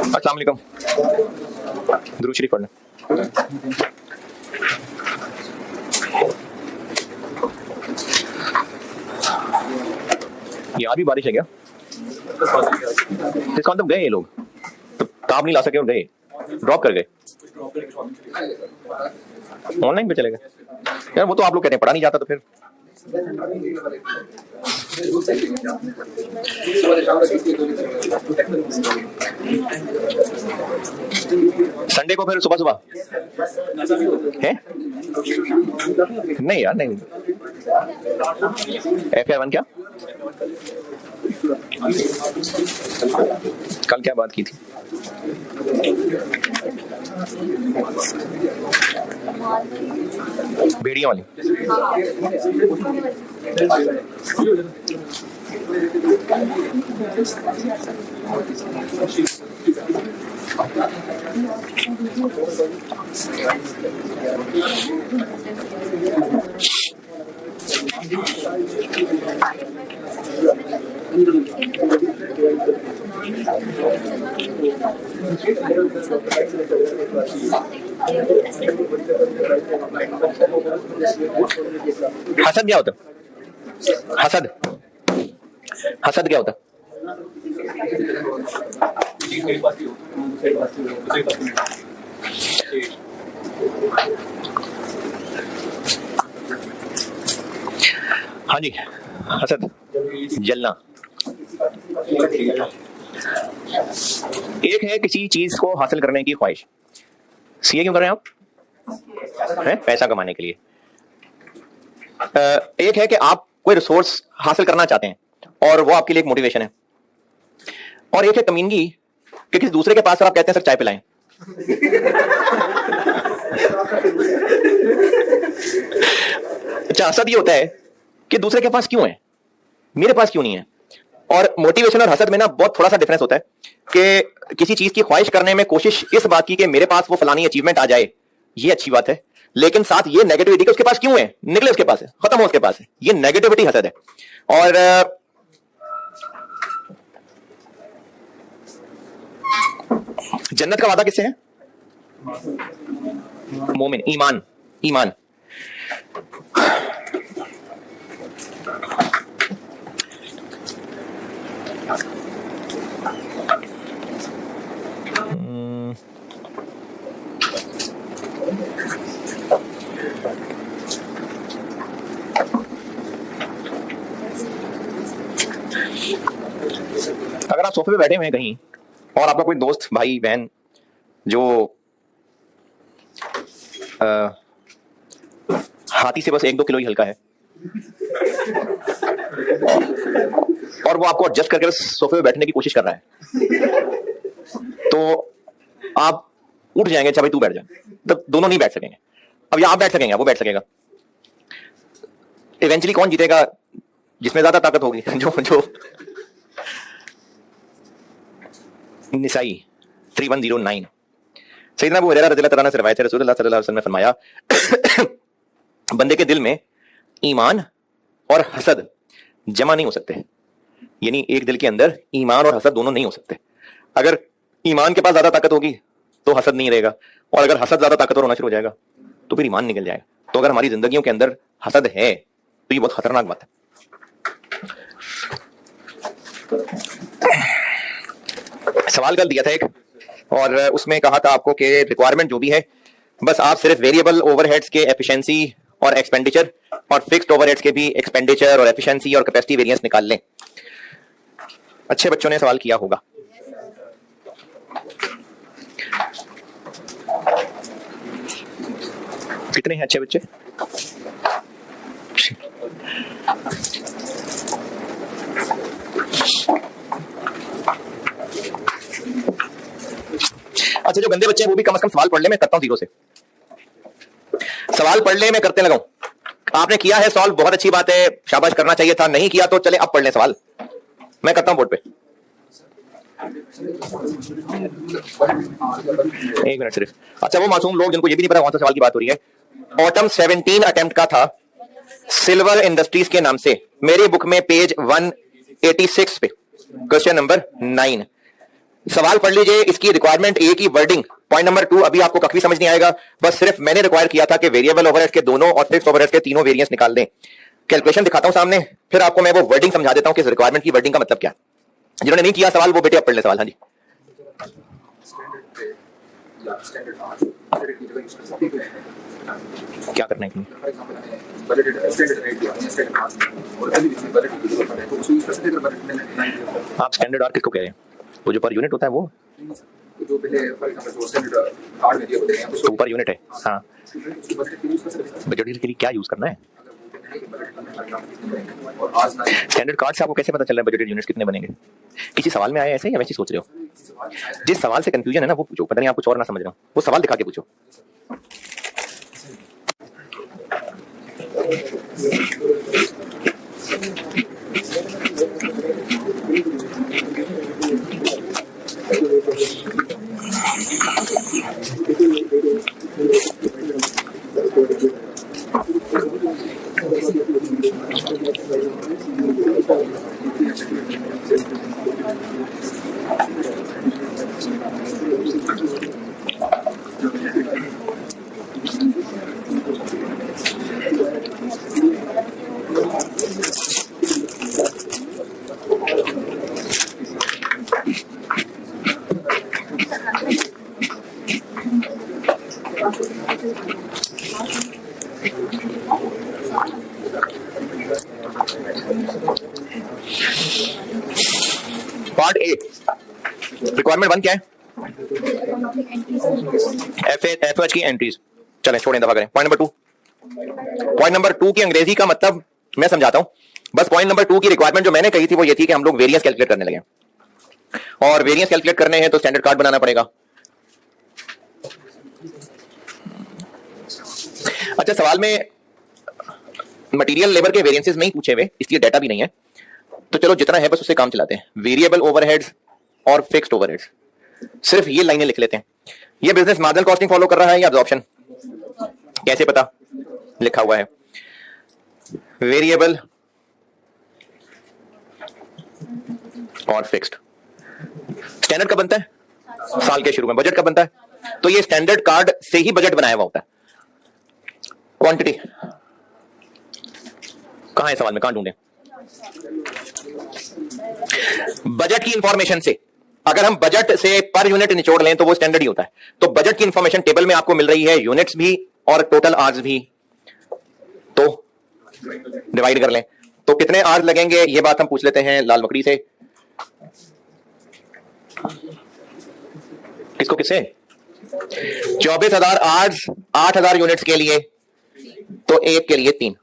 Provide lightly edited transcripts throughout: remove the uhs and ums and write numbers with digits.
अस्सलाम वालेकुम। दुरूद शरीफ पढ़ना। यहाँ भी बारिश है क्या? इसका मतलब गए ये लोग, तो काम नहीं ला सके और गए, ड्रॉप कर गए, ऑनलाइन पे चले गए। यार वो तो आप लोग कहते हैं पढ़ा नहीं जाता, तो फिर संडे को फिर सुबह सुबह है? नहीं यार नहीं। FR1 क्या? कल क्या बात की थी? भेड़िया वाली। हसद क्या होता? हसद, हसद क्या होता? हाँ जी, हसद जलना। एक है किसी चीज को हासिल करने की ख्वाहिश। सीए क्यों कर रहे हैं आप? है पैसा कमाने के लिए। एक है कि आप कोई रिसोर्स हासिल करना चाहते हैं और वो आपके लिए एक मोटिवेशन है। और एक है कमीनगी कि किसी दूसरे के पास आप कहते हैं सर चाय पिलाएं। अच्छा, हसद ये होता है कि दूसरे के पास क्यों है, मेरे पास क्यों नहीं है। और मोटिवेशन और हसद में ना बहुत थोड़ा सा डिफरेंस होता है कि किसी चीज की ख्वाहिश करने में कोशिश इस बात की कि मेरे पास वो फलानी अचीवमेंट आ जाए, ये अच्छी बात है, लेकिन साथ ये नेगेटिविटी कि उसके पास क्यों है, निकले उसके पास है, खत्म हो उसके पास है, ये नेगेटिविटी हसद है। और जन्नत का वादा किससे है? मोमिन, ईमान, ईमान। अगर आप सोफे पे बैठे हुए हैं कहीं और आपका कोई दोस्त भाई बहन जो हाथी से बस 1-2 किलो ही हल्का है और वो आपको एडजस्ट करके सोफे पे बैठने की कोशिश कर रहा है, तो आप उठ जाएंगे, अच्छा भाई तू बैठ जा, तब दोनों नहीं बैठ सकेंगे। अब या आप बैठ सकेंगे, वो बैठ सकेगा। इवेंचुअली कौन जीतेगा? जिसमें ज्यादा ताकत होगी। जो निसाई 3109 सैयदना अबू हुरैरा रज़ियल्लाहु तआला अन्हु से रवायत है, रसूलुल्लाह सल्लल्लाहु अलैहि वसल्लम ने फरमाया बंदे के दिल में ईमान और हसद जमा नहीं हो सकते, यानी एक दिल के अंदर ईमान और हसद दोनों नहीं हो सकते। अगर ईमान के पास ज्यादा ताकत होगी तो हसद नहीं रहेगा, और अगर हसद ज्यादा ताकतवर होना शुरू हो जाएगा तो फिर ईमान निकल जाएगा। तो अगर हमारी जिंदगियों के अंदर हसद है तो ये बहुत खतरनाक बात है। सवाल कल दिया था एक, और उसमें कहा था आपको कि रिक्वायरमेंट जो भी है बस आप सिर्फ वेरिएबल ओवरहेड्स के एफिशिएंसी और एक्सपेंडिचर और फिक्स्ड ओवरहेड्स के भी एक्सपेंडिचर और एफिशिएंसी और कैपेसिटी वेरिएंस निकाल लें। अच्छे बच्चों ने सवाल किया होगा। कितने हैं अच्छे बच्चे? अच्छा, जो गंदे बच्चे हैं वो भी कम से कम सवाल पढ़ ले, मैं करता हूं 0 से। सवाल पढ़ ले, मैं करते लगाऊं। आपने किया है सॉल्व, बहुत अच्छी बात है, शाबाश, करना चाहिए था। नहीं किया तो चले अब पढ़ लें सवाल, मैं करता हूं बोर्ड पे। एक मिनट सिर्फ। अच्छा, वो मासूम लोग जिनको ये भी नहीं पता कौन सा सवाल की बात हो रही है, ऑटम 17 अटेम्प्ट का था सिल्वर इंडस्ट्रीज के नाम से, मेरी बुक में पेज 186 पे क्वेश्चन नंबर 9। सवाल पढ़ लीजिए, इसकी रिक्वायरमेंट ए की वर्डिंग पॉइंट नंबर 2 अभी आपको कभी समझ नहीं आएगा, बस सिर्फ मैंने रिक्वायर किया था कि वेरिएबल ओवरहेड्स के दोनों और फिक्स्ड ओवरहेड्स के तीनों वेरिएंस निकाल दें। कैलकुलेशन दिखाता हूं सामने, फिर आपको मैं वो वर्डिंग समझा देता हूं कि रिक्वायरमेंट की वर्डिंग का मतलब क्या। जिन्होंने नहीं किया सवाल वो बेटे अब पढ़ ले सवाल। हाँ जी, क्या करना है आप स्टैंडर्ड आर किसको कह रहे हैं? वो जो पर यूनिट होता है वो जो पहले फॉर एग्जांपल जो स्टैंडर्ड कार्ड में दिए होते हैं तो पर यूनिट है। हाँ, बजट के लिए क्या यूज करना है? स्टैंडर्ड कार्ड से आपको कैसे पता चल रहा है बजटेड यूनिट्स कितने बनेंगे? किसी सवाल में आया ऐसे या वैसे सोच रहे हो? जिस सवाल से कंफ्यूजन है ना वो पूछो, पता नहीं आप कुछ और ना समझ रहे हो, वो सवाल दिखा के पूछो। पार्ट ए रिक्वायरमेंट 1 क्या है? एफएच की एंट्रीज। चलें छोड़ें, दफा करें। पॉइंट नंबर 2, पॉइंट नंबर 2 की अंग्रेजी का मतलब मैं समझाता हूं। बस पॉइंट नंबर 2 की रिक्वायरमेंट जो मैंने कही थी वो ये थी कि हम लोग वेरिएंस कैलकुलेट करने लगे, और वेरिएंस कैलकुलेट करने हैं तो स्टैंडर्ड कार्ड बनाना पड़ेगा। अच्छा, सवाल में मटेरियल लेबर के वेरिएंसेस नहीं पूछे हुए, इसलिए डाटा भी नहीं है, तो चलो जितना है बस उससे काम चलाते हैं। वेरिएबल ओवरहेड्स और फिक्स्ड ओवरहेड्स, सिर्फ ये लाइनें लिख लेते हैं। ये बिजनेस मार्जिनल कॉस्टिंग फॉलो कर रहा है या एब्जॉर्प्शन? कैसे पता? लिखा हुआ है वेरिएबल और फिक्स्ड। स्टैंडर्ड कब बनता है? साल के शुरू में। बजट कब बनता है? तो ये स्टैंडर्ड कार्ड से ही बजट बनाया हुआ होता है। क्वांटिटी कहां है सवाल में, कहां ढूंढें? बजट की इंफॉर्मेशन से, अगर हम बजट से पर यूनिट निचोड़ लें तो वो स्टैंडर्ड ही होता है। तो बजट की इंफॉर्मेशन टेबल में आपको मिल रही है, यूनिट्स भी और टोटल आवर्स भी, तो डिवाइड कर लें। तो कितने आवर्स लगेंगे ये बात हम पूछ लेते हैं लाल बकरी से। किसको? किससे? 24,000 आवर्स 8,000 यूनिट्स के लिए, तो एक के लिए 3।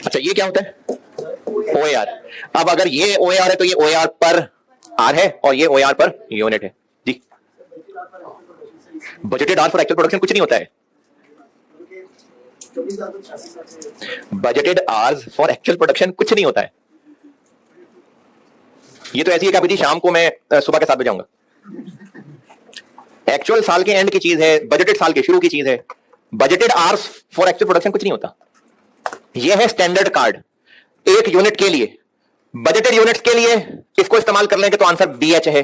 अच्छा, ये क्या होता है? OAR। अब अगर ये OAR है तो ये OAR पर आर है और ये OAR पर यूनिट है जी। Budgeted hours for actual production कुछ नहीं होता है। Budgeted hours for actual production कुछ नहीं होता है। ये तो ऐसी है कि शाम को मैं सुबह के 7 बजे आऊंगा। एक्चुअल साल के एंड की चीज है, बजटेड साल के शुरू की चीज है। Budgeted hours for actual production कुछ नहीं होता। यह है स्टैंडर्ड कार्ड एक यूनिट के लिए। बजटेड यूनिट्स के लिए इसको इस्तेमाल कर लेंगे तो आंसर BH है।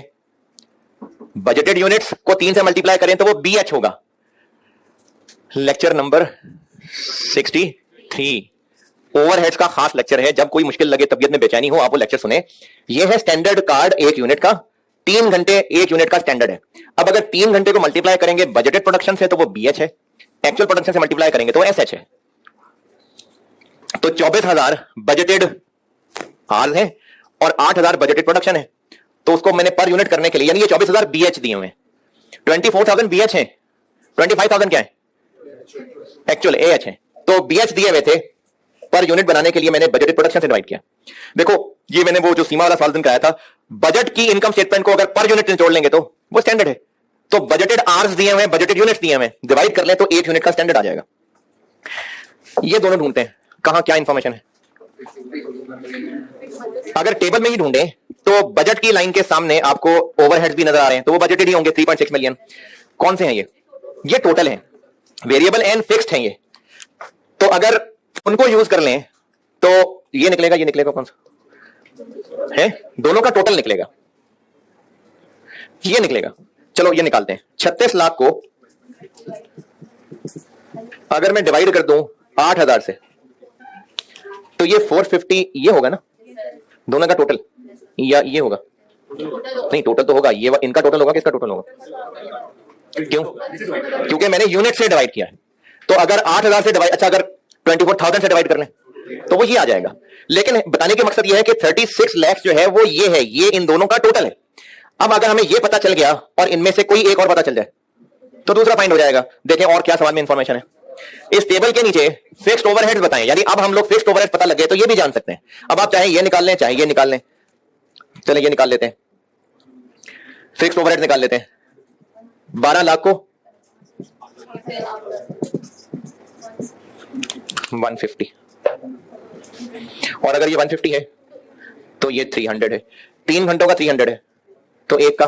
बजटेड यूनिट्स को 3 से मल्टीप्लाई करें तो वो BH होगा। लेक्चर नंबर 63 ओवरहेड्स का खास लेक्चर है। जब कोई मुश्किल लगे, तबीयत में बेचैनी हो, आप वो लेक्चर सुने। यह है स्टैंडर्ड कार्ड एक यूनिट का। 3 घंटे एक यूनिट का स्टैंडर्ड है। अब अगर 3 घंटे को मल्टीप्लाई करेंगे बजटेड प्रोडक्शन से तो वो BH है, एक्चुअल प्रोडक्शन से मल्टीप्लाई करेंगे तो SH है। तो 24,000 बजटेड आवर्स है और 8,000 बजटेड प्रोडक्शन है। तो उसको मैंने पर यूनिट करने के लिए, यानी ये 24,000 BH दिए हुए हैं, 24,000 BH है, 25,000 क्या है? एक्चुअल AH है। तो BH दिए हुए थे, पर यूनिट बनाने के लिए मैंने बजटेड प्रोडक्शन से डिवाइड किया। देखो, ये मैंने वो जो सीमा वाला सवाल दिन कराया था, बजट की इनकम स्टेटमेंट को अगर पर यूनिट जोड़ लेंगे तो वो स्टैंडर्ड है। तो बजटेड आवर्स दिए हुए हैं, बजटेड यूनिट्स दिए हुए हैं, डिवाइड कर ले तो 1 यूनिट का स्टैंडर्ड आ जाएगा। ये दोनों ढूंढते हैं कहां क्या इंफॉर्मेशन है। अगर टेबल में ही ढूंढे तो बजट की लाइन के सामने आपको ओवरहेड्स भी नजर आ रहे हैं, तो वो बजटेड ही होंगे। 3.6 मिलियन कौन से हैं? ये टोटल हैं, वेरिएबल एंड फिक्स्ड हैं ये। तो अगर उनको यूज कर लें तो ये निकलेगा, ये निकलेगा कौन सा? है, दोनों का टोटल निकलेगा, ये निकलेगा। चलो ये निकालते हैं। 36 लाख को अगर मैं डिवाइड कर दूं 8,000 से तो ये 450 ये होगा ना, दोनों का टोटल, या ये होगा? नहीं, टोटल तो होगा, ये इनका टोटल होगा, किसका टोटल होगा? क्यों? क्योंकि मैंने यूनिट से डिवाइड किया है। तो अगर 8,000 से डिवाइड, अच्छा अगर 24,000 से डिवाइड कर लें तो वो ये आ जाएगा। लेकिन बताने के मकसद ये है कि 36 लाख जो है वो ये है, ये इन दोनों का टोटल है। अब अगर हमें ये पता चल गया और इनमें से कोई एक और पता चल जाए तो दूसरा फाइंड हो जाएगा। देखें और क्या सवाल में इंफॉर्मेशन है। इस टेबल के नीचे फिक्स्ड ओवरहेड्स बताएं, यानी अब हम लोग फिक्स्ड ओवरहेड्स पता लग गए तो ये भी जान सकते हैं। अब आप चाहे ये निकाल लें चाहे ये निकाल लें, चलें ये निकाल लेते हैं, फिक्स्ड ओवरहेड्स निकाल लेते हैं। 12 लाख को 150, और अगर ये 150 है तो ये 300 है। 3 घंटों का 300 है तो एक का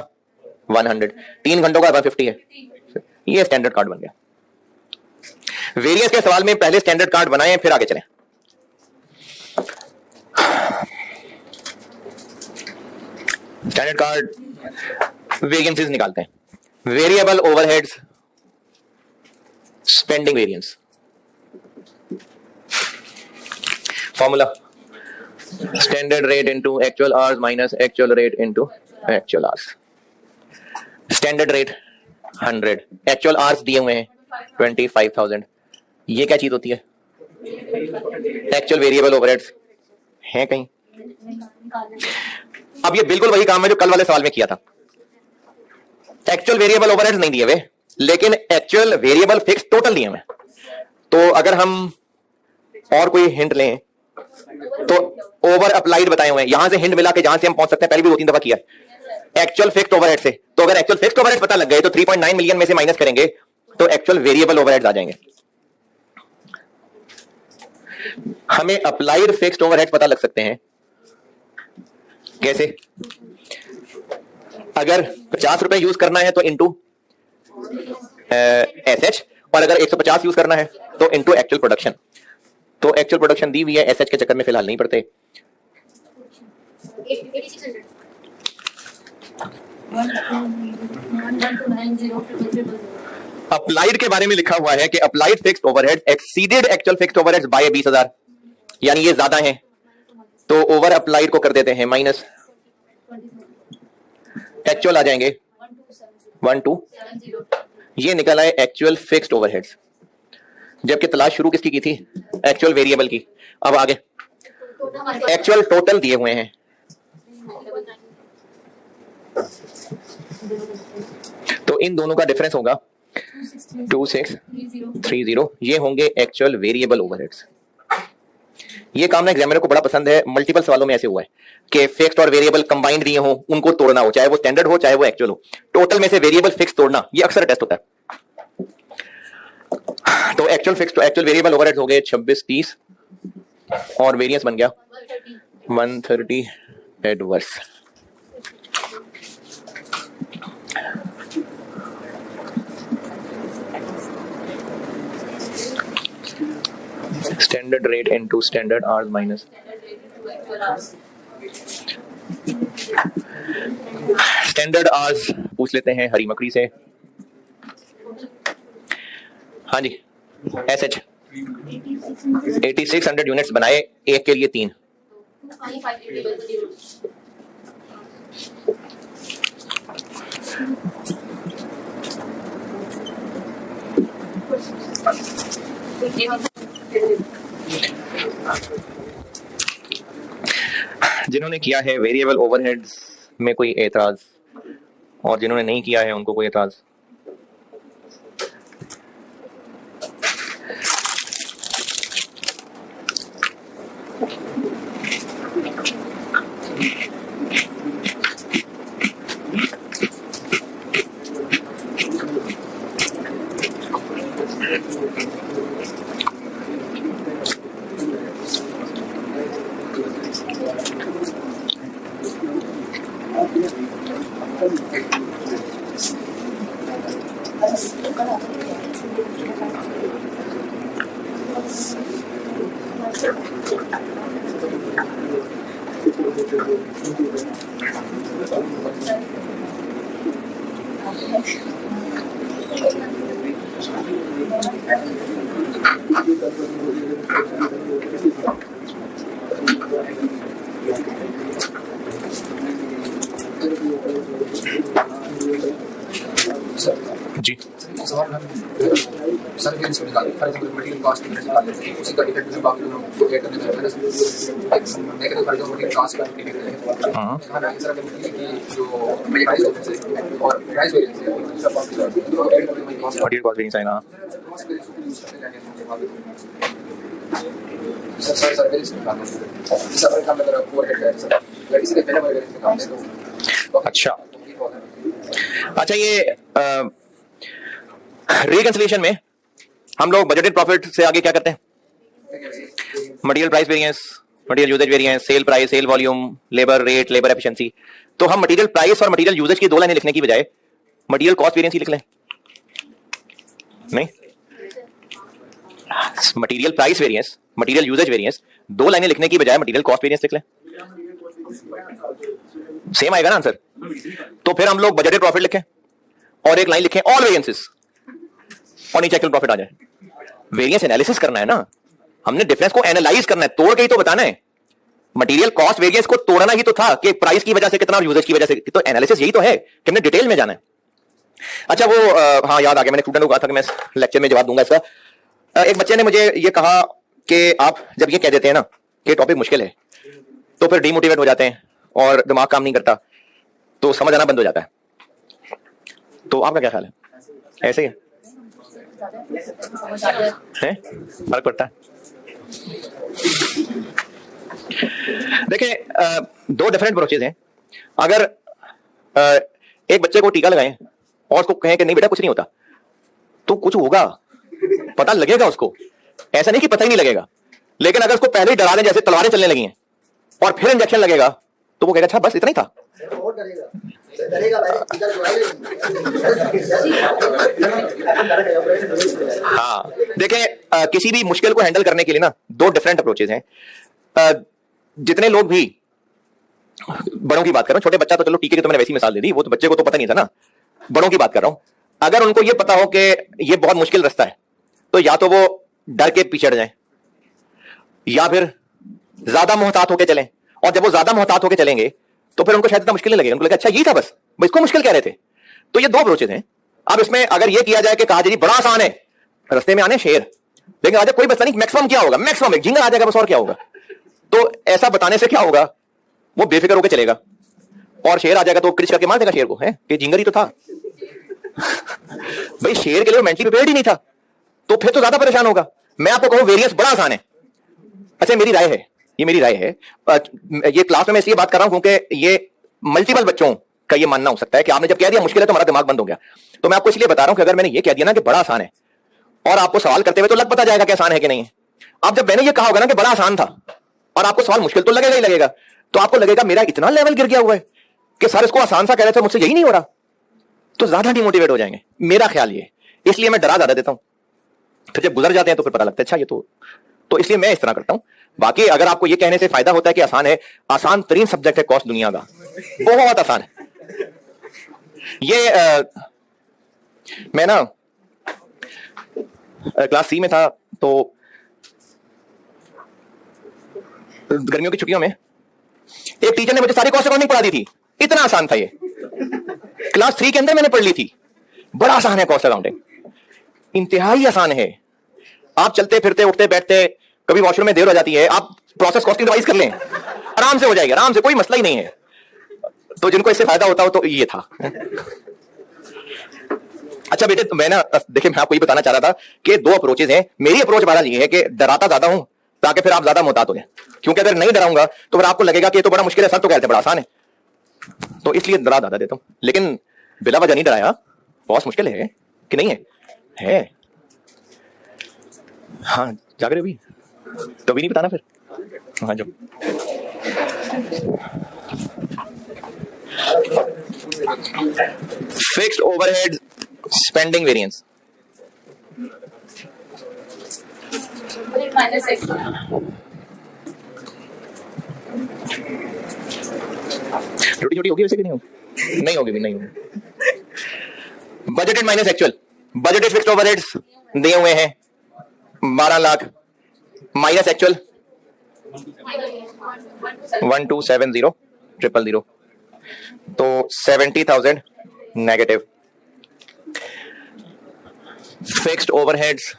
100, 3 घंटों का 150 है, ये स्टैंडर्ड कार्ड बन गया। वेरिएंस के सवाल में पहले स्टैंडर्ड कार्ड बनाएं फिर आगे चलें। स्टैंडर्ड कार्ड वेरिएंसेस निकालते हैं। Variable overheads, spending variance, formula standard rate into actual hours minus actual rate into actual hours. Standard rate 100, actual hours दिए हुए हैं 25,000। ये क्या चीज होती है? एक्चुअल वेरिएबल ओवरहेड्स हैं कहीं? अब ये बिल्कुल वही काम है जो कल वाले सवाल में किया था। एक्चुअल वेरिएबल ओवरहेड्स नहीं दिए हुए, लेकिन एक्चुअल वेरिएबल फिक्स टोटल दिए हुए। तो अगर हम और कोई हिंट लें तो ओवर अप्लाइड बताए हुए हैं, यहां से हिंट मिला के जहां से हम पहुंच सकते हैं, पहले भी 2-3 दफा किया है। एक्चुअल फिक्स्ड ओवरहेड से, तो अगर एक्चुअल फिक्स्ड ओवरहेड पता लग गए तो 3.9 मिलियन में से माइनस करेंगे तो एक्चुअल वेरिएबल ओवरहेड्स आ जाएंगे। हमें अप्लाइड फिक्स्ड ओवरहेड पता लग सकते हैं कैसे? अगर 50 रुपए यूज करना है तो इंटू एसएच, और अगर 150 यूज करना है तो इंटू एक्चुअल प्रोडक्शन। तो एक्चुअल प्रोडक्शन दी हुई है, एसएच के चक्कर में फिलहाल नहीं पड़ते। अप्लाइड के बारे में लिखा हुआ है कि applied fixed overheads exceeded actual fixed overheads by 20,000, यानी ये ज्यादा है तो ओवर अप्लाइड को कर देते हैं माइनस, एक्चुअल आ जाएंगे 1270। ये निकला है एक्चुअल फिक्स्ड ओवरहेड्स, जबकि तलाश शुरू किसकी की थी? एक्चुअल वेरिएबल की। अब आगे एक्चुअल टोटल दिए हुए हैं, तो इन दोनों का डिफरेंस होगा 2630। ये होंगे एक्चुअल वेरिएबल ओवरहेड्स। ये काम ना एग्जामिनर को बड़ा पसंद है, मल्टीपल सवालों में ऐसे हुआ है कि फिक्स्ड और वेरिएबल कंबाइंड दिए हो, उनको तोड़ना हो, चाहे वो स्टैंडर्ड हो चाहे वो एक्चुअल हो, टोटल में से वेरिएबल फिक्स तोड़ना, ये अक्सर टेस्ट होता है। तो एक्चुअल फिक्स तो एक्चुअल वेरिएबल ओवरहेड्स हो गए 2630 और वेरिएंस बन गया 130 adverse. Standard rate into standard hours minus standard hours पूछ लेते हैं हरी मकड़ी से। हाँ जी, एसएच 8600 यूनिट्स बनाए, एक के लिए 3। जिन्होंने किया है वेरिएबल ओवरहेड्स में कोई एतराज, और जिन्होंने नहीं किया है उनको कोई एतराज? जी सवाल सर के इसमें निकाल फॉर एग्जांपल मटेरियल कॉस्ट निकाल लेते हैं उसी का इफेक्ट जो बाकी दोनों को ऐड करने में negative for example material cost का इफेक्ट है हां इस तरह के मटेरियल की जो प्राइस डिफरेंस और प्राइस वेरिएंस है उसका कॉस्ट मटेरियल कॉस्ट वेरिएंस आएगा सर वेरिएंस निकालना है इस तरह का मतलब ओवरहेड है सर इसके पहले वाले वेरिएंस निकालते हैं अच्छा ये रिकंसिलिएशन में हम लोग बजटेड प्रॉफिट से आगे क्या करते हैं? Material price variance, material usage variance, sale price, sale volume, labour rate, labour efficiency. तो हम मटेरियल प्राइस और मटेरियल यूजेज की दो लाइनें लिखने की बजाय मटेरियल कॉस्ट वेरिएंस ही लिख लें? नहीं, material price variance, material usage variance दो लाइनें लिखने की बजाय मटेरियल कॉस्ट वेरिएंस लिख लें, सेम आएगा ना आंसर। तो फिर हम लोग बजटेड प्रॉफिट लिखें और एक लाइन लिखें ऑल वेरिएंसेस और नीचे एक्चुअल प्रॉफिट आ जाए। वेरिएंस एनालिसिस करना है ना, हमने डिफरेंस को एनालाइज करना है, तोड़ के ही तो बताना है। मटेरियल कॉस्ट वेरिएंस को तोड़ना ही तो था कि प्राइस की वजह से कितना और यूजेज की वजह से, तो एनालिसिस यही तो है कि हमने डिटेल में जाना है। अच्छा वो हाँ याद आ गया, मैंने स्टूडेंट को कहा था कि मैं लेक्चर में जवाब दूंगा इसका। एक बच्चे ने मुझे ये कहा कि आप जब ये कह देते हैं ना कि टॉपिक मुश्किल है तो फिर डिमोटिवेट हो जाते हैं और दिमाग काम नहीं करता, तो समझ आना बंद हो जाता है। तो आपका क्या ख्याल है? ऐसे ही है? फर्क पड़ता है? देखिए दो डिफरेंट अप्रोचेज हैं। अगर एक बच्चे को टीका लगाएं और उसको कहें कि नहीं बेटा कुछ नहीं होता, तो कुछ होगा, पता लगेगा उसको, ऐसा नहीं कि पता ही नहीं लगेगा। लेकिन अगर उसको पहले ही डरा दें जैसे तलवारें चलने लगी हैं और फिर इंजेक्शन लगेगा तो वो कहेगा अच्छा बस इतना ही था। हाँ देखें किसी भी मुश्किल को हैंडल करने के लिए ना दो डिफरेंट अप्रोचेज हैं। जितने लोग भी, बड़ों की बात कर रहा हूं, छोटे बच्चा तो चलो टीके की तो मैंने वैसी मिसाल दे दी, वो तो बच्चे को तो पता नहीं था ना, बड़ों की बात कर रहा हूं। अगर उनको ये पता हो कि ये बहुत मुश्किल रास्ता है तो या तो वो डर के पीछे हट जाएं या फिर ज्यादा मोहतात होकर चलें, और जब वो ज्यादा मोहतात होकर चलेंगे तो फिर उनको शायद इतना मुश्किल नहीं लगेगा, उनको लगेगा अच्छा यही था बस इसको मुश्किल कह रहे थे। तो ये दो अप्रोचेज हैं। अब इसमें अगर ये किया जाए कि कहा जी बड़ा आसान है, रास्ते में आने शेर, लेकिन आज कोई बस नहीं, मैक्सिमम क्या होगा, मैक्सिमम एक झींगा आ जाएगा बस, और क्या होगा। तो ऐसा बताने से क्या होगा, वो बेफिक्र होकर चलेगा और शेर आ जाएगा तो क्रिच करके मार देगा शेर को, है कि झींगा ही तो था। भाई शेर के लिए मेंटली प्रिपेयर्ड ही नहीं था, तो फिर तो ज्यादा परेशान होगा। मैं आपको कहूं वेरिएंस बड़ा आसान है। अच्छा मेरी राय है, ये मेरी राय है, ये क्लास में मैं इसलिए बात कर रहा हूं क्योंकि ये मल्टीपल बच्चों का ये मानना हो सकता है कि आपने जब कह दिया मुश्किल है तो हमारा दिमाग बंद हो गया। तो मैं आपको इसलिए बता रहा हूं कि अगर मैंने ये कह दिया ना कि बड़ा आसान है और आपको सवाल करते हुए तो लग पता जाएगा कि आसान है कि नहीं है। अब जब मैंने ये कहा होगा ना कि बड़ा आसान था और आपको सवाल मुश्किल तो लगेगा ही लगेगा, तो आपको लगेगा मेरा इतना लेवल गिर गया हुआ है कि सर इसको आसान सा कह रहे थे, मुझसे यही नहीं हो रहा, तो ज्यादा डिमोटिवेट हो जाएंगे। मेरा ख्याल ये, इसलिए मैं डरा ज्यादा देता हूं, फिर जब गुजर जाते हैं तो फिर पता लगता है अच्छा ये तो इसलिए मैं इस तरह करता हूं। बाकी अगर आपको ये कहने से फायदा होता है कि आसान है, आसान तरीन सब्जेक्ट है कॉस्ट दुनिया का, बहुत आसान है ये। मैं ना क्लास सी में था तो गर्मियों की छुट्टियों में एक टीचर ने मुझे सारी कॉस्ट अकाउंटिंग पढ़ा दी थी, इतना आसान था ये। क्लास 3 के अंदर मैंने पढ़ ली थी, बड़ा आसान है कॉस्ट अकाउंटिंग, इंतहाई आसान है। आप चलते फिरते उठते बैठते, कभी वॉशरूम में देर हो जाती है, आप प्रोसेस कॉस्टिंग रिवाइज कर लें, आराम से हो जाएगी, आराम से, कोई मसला ही नहीं है। तो जिनको इससे फायदा होता हो तो ये था। अच्छा बेटे मैं ना देखिए, मैं आपको ये बताना चाह रहा था कि दो अप्रोचेज हैं। मेरी अप्रोच बहरहाल ये है कि डराता ज्यादा हूं ताकि फिर आप ज्यादा मोहतात हो जाए, क्योंकि अगर नहीं डराऊंगा तो फिर आपको लगेगा कि ये तो बड़ा मुश्किल है, सर तो कहते हैं बड़ा आसान है, तो इसलिए डरा ज्यादा देता हूं। लेकिन बिला वजह नहीं डराया, बहुत मुश्किल है कि नहीं है? हाँ जाग रहे हो भी तो भी नहीं बताना फिर? हाँ जो फिक्स्ड ओवरहेड स्पेंडिंग वेरिएंस, छोटी छोटी होगी वैसे कि नहीं होगी? नहीं होगी भी, नहीं होगी। Budgeted minus actual, budgeted fixed overheads दिए हुए हैं 12 लाख माइनस एक्चुअल 1270000, तो 70,000 negative. Fixed overheads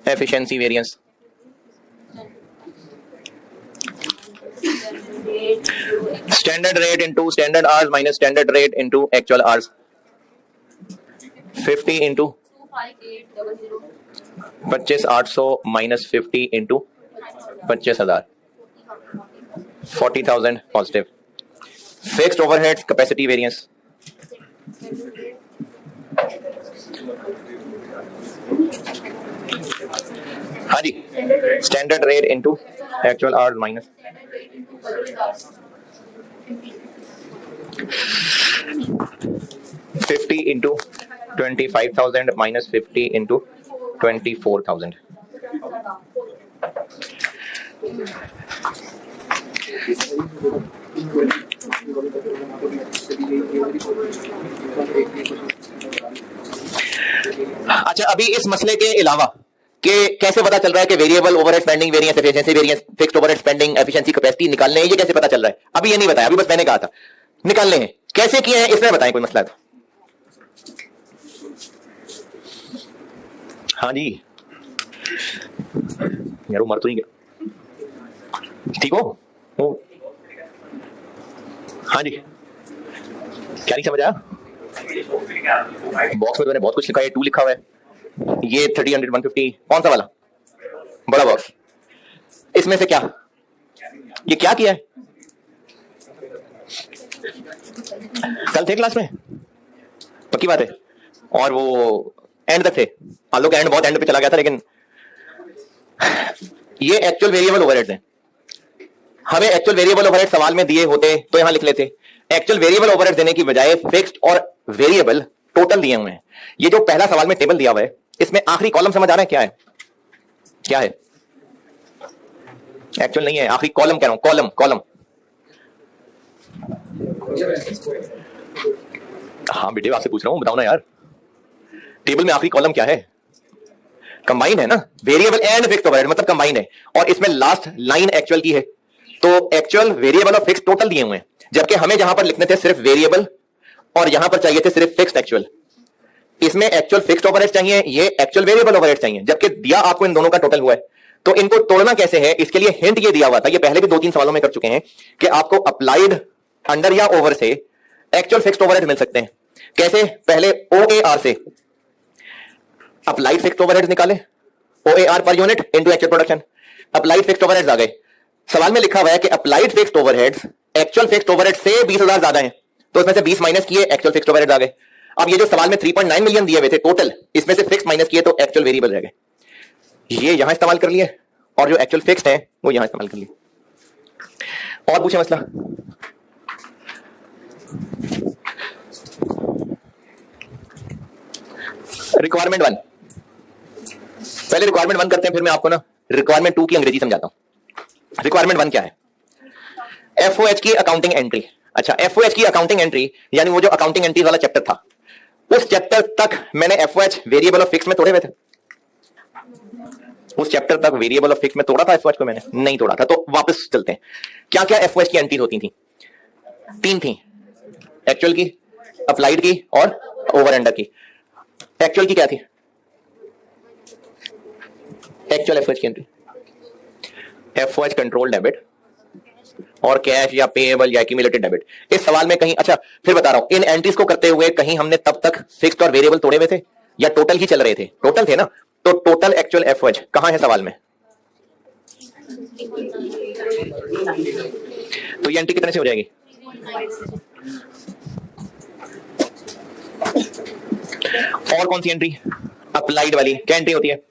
efficiency variance, standard rate into standard hours minus standard rate into actual hours, 50 into 25,800 minus 50 into 25,000, 40,000 positive. Fixed overheads capacity variance, हाँ जी, standard rate into actual hours minus 50 into 25,000 minus 50 into 24,000। अच्छा, अभी इस मसले के अलावा कि कैसे पता चल रहा है कि variable overhead spending variance efficiency variance fixed overhead spending efficiency capacity निकालने हैं, ये कैसे पता चल रहा है? अभी ये नहीं बताया, अभी बस मैंने कहा था निकालने हैं। कैसे किए हैं इसमें बताएं, कोई मसला है तो। हाँ जी यार, वो मर तो नहीं गया, ठीक हो? हाँ जी, क्या नहीं समझ आया? बॉक्स में तो मैंने बहुत कुछ लिखा है, 2 लिखा हुआ है, ये 30, 100, 150, कौन सा वाला बड़ा बॉक्स? इसमें से क्या, ये क्या किया है? कल थे क्लास में, पक्की बात है, और वो एंड तक थे, आलोक एंड बहुत एंड पे चला गया था, लेकिन ये एक्चुअल वेरिएबल ओवरहेड्स हैं। हमें एक्चुअल वेरिएबल ओवरहेड सवाल में दिए होते तो यहां लिख लेते। एक्चुअल वेरिएबल ओवरहेड देने की बजाय फिक्स्ड और वेरिएबल टोटल दिए हुए हैं। ये जो पहला सवाल में टेबल दिया हुआ है, इसमें आखिरी कॉलम समझ आ रहा है क्या है? क्या है? एक्चुअल नहीं है, आखिरी कॉलम कह रहा हूं, कॉलम कॉलम। हाँ बेटे, आपसे पूछ रहा हूं, बताओ ना यार, टेबल में आखिरी कॉलम क्या है? कंबाइन है ना, वेरिएबल एंड फिक्स्ड ओवरहेड मतलब कंबाइन है, और इसमें लास्ट लाइन एक्चुअल की है, तो एक्चुअल वेरिएबल और फिक्स्ड टोटल दिए हुए हैं, जबकि हमें जहां पर लिखने थे सिर्फ वेरिएबल और यहां पर चाहिए थे सिर्फ फिक्स्ड एक्चुअल। इसमें एक्चुअल फिक्स्ड ओवरहेड चाहिए, ये एक्चुअल वेरिएबल ओवरहेड चाहिए, जबकि दिया आपको इन दोनों का टोटल हुआ है। तो इनको तोड़ना कैसे है, इसके लिए हिंट ये दिया हुआ था, ये पहले भी 2-3 सवालों में कर चुके हैं कि आपको अप्लाइड अंडर या ओवर से एक्चुअल फिक्स्ड ओवरहेड मिल सकते हैं। कैसे? पहले OAR से अप्लाइड फिक्स्ड ओवरहेड्स निकाले, OAR per unit into actual production, applied fixed overheads आ गए। सवाल में लिखा हुआ है कि applied fixed overheads actual fixed overhead से 20,000 ज्यादा हैं, तो इसमें से 20 माइनस किए, एक्चुअल फिक्स्ड ओवरहेड्स आ गए। अब ये जो सवाल में 3.9 मिलियन दिए हुए थे टोटल, इसमें से फिक्स माइनस किए तो एक्चुअल वेरिएबल रह गए। ये यहां इस्तेमाल कर लिए, और जो एक्चुअल फिक्स्ड है वो यहां इस्तेमाल कर लिए। और पूछे मसला? रिक्वायरमेंट 1, पहले रिक्वायरमेंट 1 करते हैं, फिर मैं आपको ना रिक्वायरमेंट 2 की अंग्रेजी समझाता हूं। रिक्वायरमेंट 1 क्या है? FOH की अकाउंटिंग एंट्री। अच्छा, FOH की अकाउंटिंग एंट्री यानी वो जो अकाउंटिंग एंट्री वाला चैप्टर था, उस चैप्टर तक मैंने FOH वेरिएबल और फिक्स में तोड़े हुए थे। उस चैप्टर तक वेरिएबल और फिक्स में तोड़ा था FOH को? मैंने नहीं तोड़ा था। तो वापस चलते हैं, क्या क्या FOH की एंट्रीज होती थी? 3 थी, एक्चुअल की, अप्लाइड की और ओवर अंडर की। एक्चुअल की क्या थी? एक्चुअल FOH की एंट्री, FOH कंट्रोल डेबिट और कैश या पेएबल या एक्यूमुलेटेड डेबिट। इस सवाल में कहीं, अच्छा फिर बता रहा हूं, इन एंट्रीज को करते हुए कहीं हमने तब तक फिक्स्ड और वेरिएबल तोड़े हुए थे या टोटल ही चल रहे थे? टोटल थे ना, तो टोटल एक्चुअल FOH कहां है सवाल में? तो ये एंट्री कितने से हो जाएगी? और कौन सी एंट्री? अप्लाइड वाली। क्या एंट्री होती है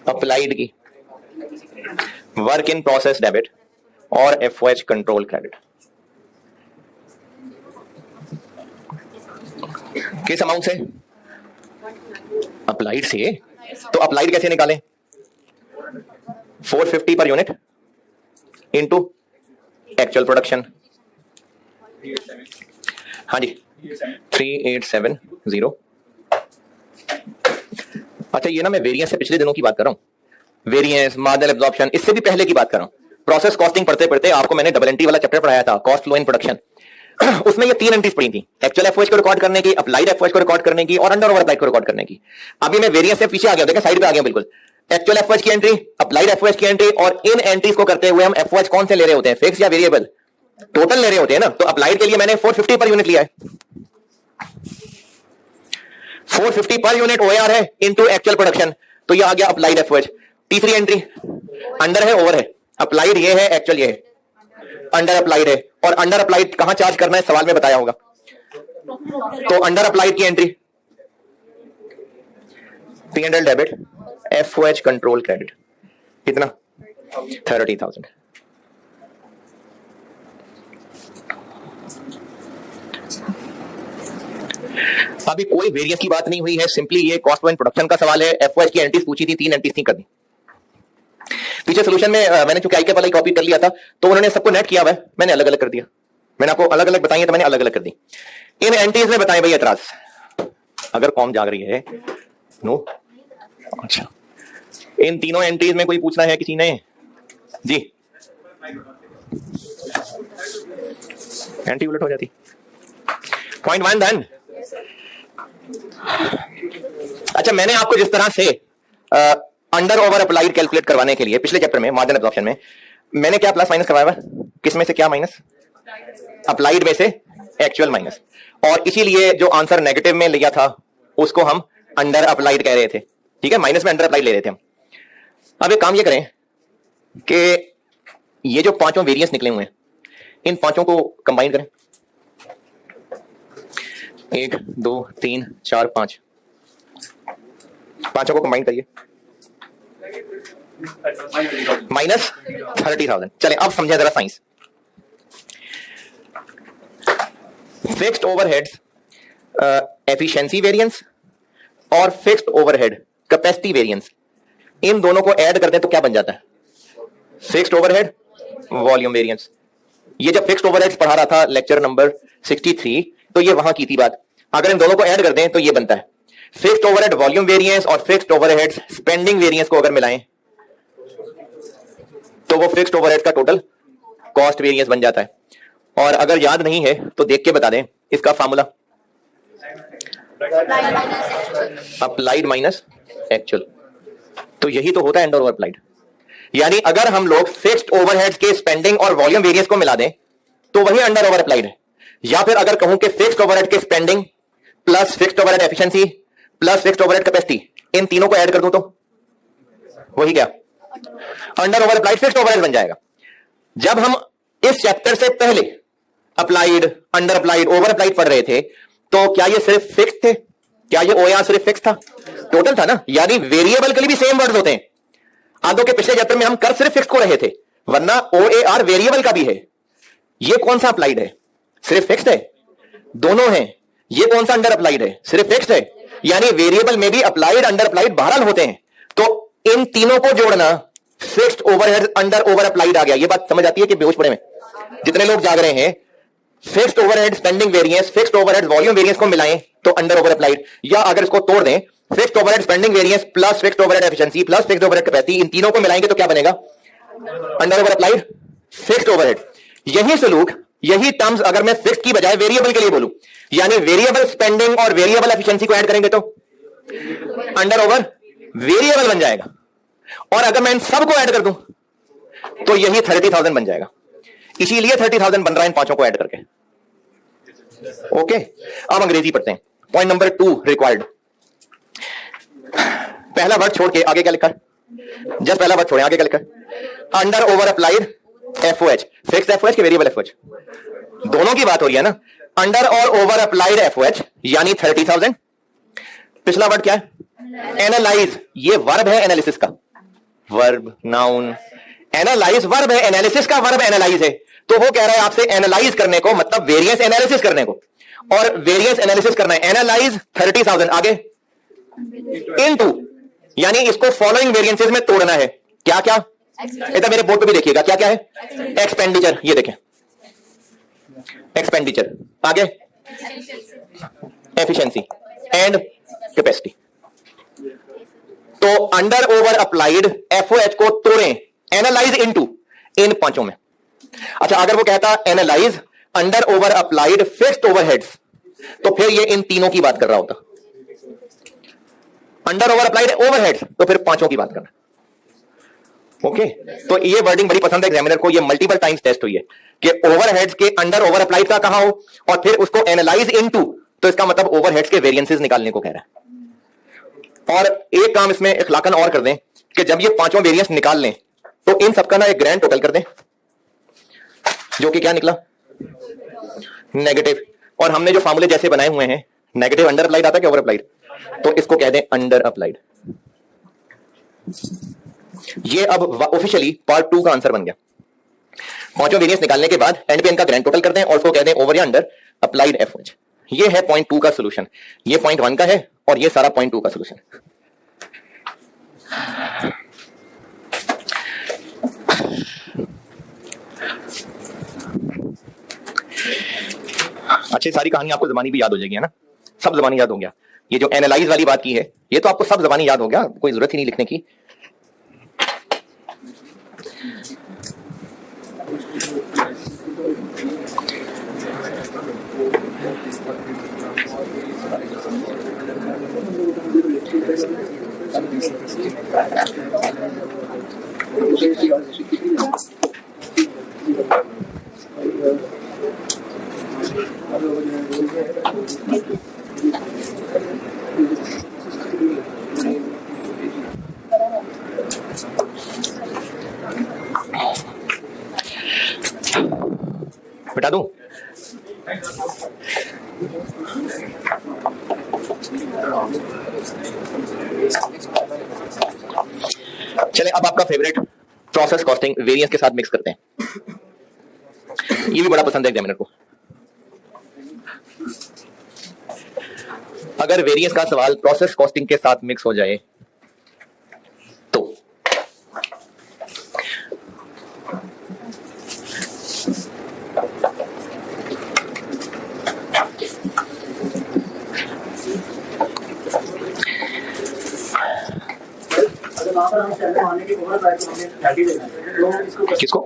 अप्लाइड की? वर्क इन प्रोसेस डेबिट और FOH कंट्रोल क्रेडिट। किस अमाउंट से? अप्लाइड से। तो अप्लाइड कैसे निकालें? 450 per unit into actual production, हाँ जी 3870। अच्छा ये ना मैं वेरिएंस से पिछले दिनों की बात कर रहा हूं, वेरिएंस, मार्जिनल एब्जॉर्प्शन, इससे भी पहले की बात कर रहा हूं। प्रोसेस कॉस्टिंग पढ़ते पढ़ते आपको मैंने डबल एंट्री वाला चैप्टर पढ़ाया था, कॉस्ट फ्लो इन प्रोडक्शन। उसमें ये 3 एंट्रीज पड़ी थी, एक्चुअल एफओएच को रिकॉर्ड करने की, अप्लाइड एफओएच को रिकॉर्ड करने की और अंडर ओवर अप्लाइड को रिकॉर्ड करने की। अभी मैं वेरिएंस से पीछे आ गया, देखा साइड पे आ गया बिल्कुल। एक्चुअल एफओएच की एंट्री, अप्लाइड एफओएच की एंट्री, और इन एंट्रीज को करते हुए हम एफओएच कौन से ले रहे होते हैं, फिक्स या वेरिएबल? टोटल ले रहे होते हैं ना। तो अप्लाइड के लिए मैंने 450 पर यूनिट लिया है, 450 पर यूनिट ओएआर है इनटू एक्चुअल प्रोडक्शन, तो ये आ गया अप्लाइड एफओएच। तीसरी एंट्री अंडर है ओवर है, अप्लाइड ये है, एक्चुअल ये है, अंडर अप्लाइड है। और अंडर अप्लाइड कहां चार्ज करना है सवाल में बताया होगा। तो अंडर अप्लाइड की entry P&L debit, FOH control credit, कितना 30,000। अभी कोई वेरिएंस की बात नहीं हुई है, सिंपली ये कॉस्ट एंड प्रोडक्शन का सवाल है। एफओएच की एंट्रीज पूछी थी, 3 एंट्रीज थी करनी। पीछे सोल्यूशन में मैंने चूंकि आईके वाला कॉपी कर लिया था तो उन्होंने सबको नेट किया हुआ है, मैंने अलग अलग कर दिया। मैंने आपको अलग अलग बताई है तो मैंने अलग अलग कर दी। इन एंट्रीज में बताएं भाई एतराज, अगर कॉम जाग रही है नो। अच्छा इन तीनों एंट्रीज में कोई पूछना है किसी ने? जी एंट्री उलट हो जाती। Point 1 done. अच्छा मैंने आपको जिस तरह से अंडर ओवर अप्लाइड कैलकुलेट करवाने के लिए पिछले चैप्टर में मार्जिन एब्जॉर्प्शन में मैंने क्या प्लस माइनस करवाया हुआ, किस में से क्या माइनस? अप्लाइड में से एक्चुअल माइनस। और इसीलिए जो आंसर नेगेटिव में लिया था उसको हम अंडर अप्लाइड कह रहे थे, ठीक है, माइनस में अंडर अप्लाइड ले रहे थे हम। अब एक काम ये करें कि ये जो पांचों वेरिएंस निकले हुए हैं इन पांचों को कंबाइन करें, 1 2 3 4 5, पांचों को कंबाइन करिए, माइनस 30,000। चले अब समझे जरा science. Fixed overheads efficiency variance और फिक्स्ड ओवरहेड कैपेसिटी वेरिएंस, इन दोनों को ऐड करते हैं तो क्या बन जाता है? Fixed overhead volume variance. ये जब फिक्स्ड ओवरहेड्स पढ़ा रहा था लेक्चर नंबर 63 तो ये वहां की थी बात। अगर इन दोनों को ऐड कर दें तो ये बनता है फिक्स्ड ओवरहेड वॉल्यूम वेरिएंस, और फिक्स्ड ओवरहेड्स स्पेंडिंग वेरिएंस को अगर मिलाएं तो वो फिक्स्ड ओवरहेड का टोटल कॉस्ट वेरिएंस बन जाता है। और अगर याद नहीं है तो देख के बता दें इसका फार्मूला, अप्लाइड माइनस एक्चुअल। तो यही तो होता है अंडर ओवर अप्लाइड। यानी अगर हम लोग फिक्स्ड ओवरहेड्स के स्पेंडिंग और वॉल्यूम वेरिएंस को मिला दें तो वही अंडर ओवर अप्लाइड है। या फिर अगर कहूं कि फिक्स्ड ओवरहेड के spending plus fixed overhead efficiency plus fixed overhead capacity, इन तीनों को ऐड कर दूं तो वही क्या under over applied fixed overhead बन जाएगा। जब हम इस चैप्टर से पहले applied, under applied, over applied पढ़ रहे थे तो क्या ये सिर्फ फिक्स थे? क्या ये ओआर सिर्फ फिक्स था? टोटल था ना। यानी वेरिएबल के लिए भी सेम वर्ड्स होते हैं। आदो के पिछले चैप्टर में हम कर सिर्फ फिक्स को रहे थे, वरना ओएआर वेरिएबल का भी है। ये कौन सा अप्लाइड है? सिर्फ फिक्स्ड है? दोनों हैं। ये कौन सा अंडर अप्लाइड है? सिर्फ फिक्स्ड है। यानी वेरिएबल में भी अप्लाइड अंडर अप्लाइड बहरहाल होते हैं। तो इन तीनों को जोड़ना fixed overhead under over applied आ गया। ये बात समझ आती है कि बेहोश पड़े में जितने लोग जाग रहे हैं? Fixed overhead spending variance, fixed overhead volume variance को मिलाएं तो अंडर ओवर अप्लाइड, या अगर इसको तोड़ दें fixed overhead spending variance plus fixed overhead efficiency plus fixed overhead capacity, इन तीनों को मिलाएंगे तो क्या बनेगा? Under over applied fixed overhead. यही सलूक, यही टर्म्स अगर मैं फिक्स्ड की बजाय वेरिएबल के लिए बोलूं, यानी वेरिएबल स्पेंडिंग और वेरिएबल एफिशिएंसी को ऐड करेंगे तो अंडर ओवर वेरिएबल बन जाएगा। और अगर मैं इन सबको ऐड कर दूं तो यही 30,000 बन जाएगा। इसीलिए 30,000 बन रहा है इन पांचों को ऐड करके। ओके अब अंग्रेजी पढ़ते हैं। Point number 2 required. पहला वर्ड छोड़ के आगे क्या लिखा है? जस्ट पहला वर्ड छोड़े, आगे क्या लिखा है? Under over applied FOH, fixed FOH के वेरिएबल एफओएच, दोनों की बात हो रही है ना। अंडर और ओवर अप्लाइड एफओएच यानी 30,000। पिछला वर्ड क्या है? एनालाइज। ये वर्ब है एनालिसिस का, वर्ब नाउन। एनालाइज वर्ब है, एनालिसिस का वर्ब एनालाइज है। तो वो कह रहा है आपसे एनालाइज करने को, मतलब वेरिएंस एनालिसिस करने को, और वेरिएंस एनालिसिस करना है। एनालाइज 30,000 आगे इनटू, यानी इसको फॉलोइंग वेरिएंसेस में तोड़ना है। क्या क्या? इधर मेरे बोर्ड पे भी देखिएगा क्या क्या है? एक्सपेंडिचर। ये देखें एक्सपेंडिचर, आगे एफिशिएंसी एंड कैपेसिटी। तो अंडर ओवर अप्लाइड एफओएच को तोड़ें, एनालाइज इनटू इन पांचों में। अच्छा, अगर वो कहता analyse under over applied fixed overheads, तो फिर ये इन तीनों की बात कर रहा होता। अंडर ओवर अप्लाइड ओवरहेड्स, तो फिर पांचों की बात करना। ओके, तो ये वर्डिंग बड़ी पसंद है एग्जामिनर को, ये मल्टीपल टाइम्स टेस्ट हुई है कि ओवरहेड्स के अंडर ओवर अप्लाइड का कहा हो और फिर उसको एनालाइज इनटू, तो इसका मतलब ओवरहेड्स के वेरिएंसेस निकालने को कह रहा है। और एक काम इसमें इखलाकन और कर दें कि जब ये पांचों वेरिएंस निकाल लें तो इन सबका ना एक ग्रैंड टोटल कर दें, जो कि क्या निकला, नेगेटिव। और हमने जो फार्मूले जैसे बनाए हुए हैं, नेगेटिव अंडर अप्लाइड आता है कि ओवर अप्लाइड, तो इसको कह दें अंडर अप्लाइड। ये अब ऑफिशियली पार्ट 2 का आंसर बन गया। पांचों वेरिएंस निकालने के बाद एंड पे इनका ग्रैंड टोटल कर दें और उसको कह दें ओवर या अंडर अप्लाइड एफओएच। ये है पॉइंट 2 का सॉल्यूशन, ये पॉइंट 1 का है और ये सारा पॉइंट 2 का सॉल्यूशन। अच्छी सारी कहानी आपको जबानी भी याद हो जाएगी, है ना, सब जबानी याद हो गया। ये जो एनालाइज वाली बात की है, ये तो आपको सब जबानी याद हो गया, कोई जरूरत ही नहीं लिखने की। बता दूं, चले अब आपका फेवरेट प्रोसेस कॉस्टिंग वेरिएंस के साथ मिक्स करते हैं। ये भी बड़ा पसंद है एग्जामिनर को। अगर वेरिएंस का सवाल प्रोसेस कॉस्टिंग के साथ मिक्स हो जाए तो किसको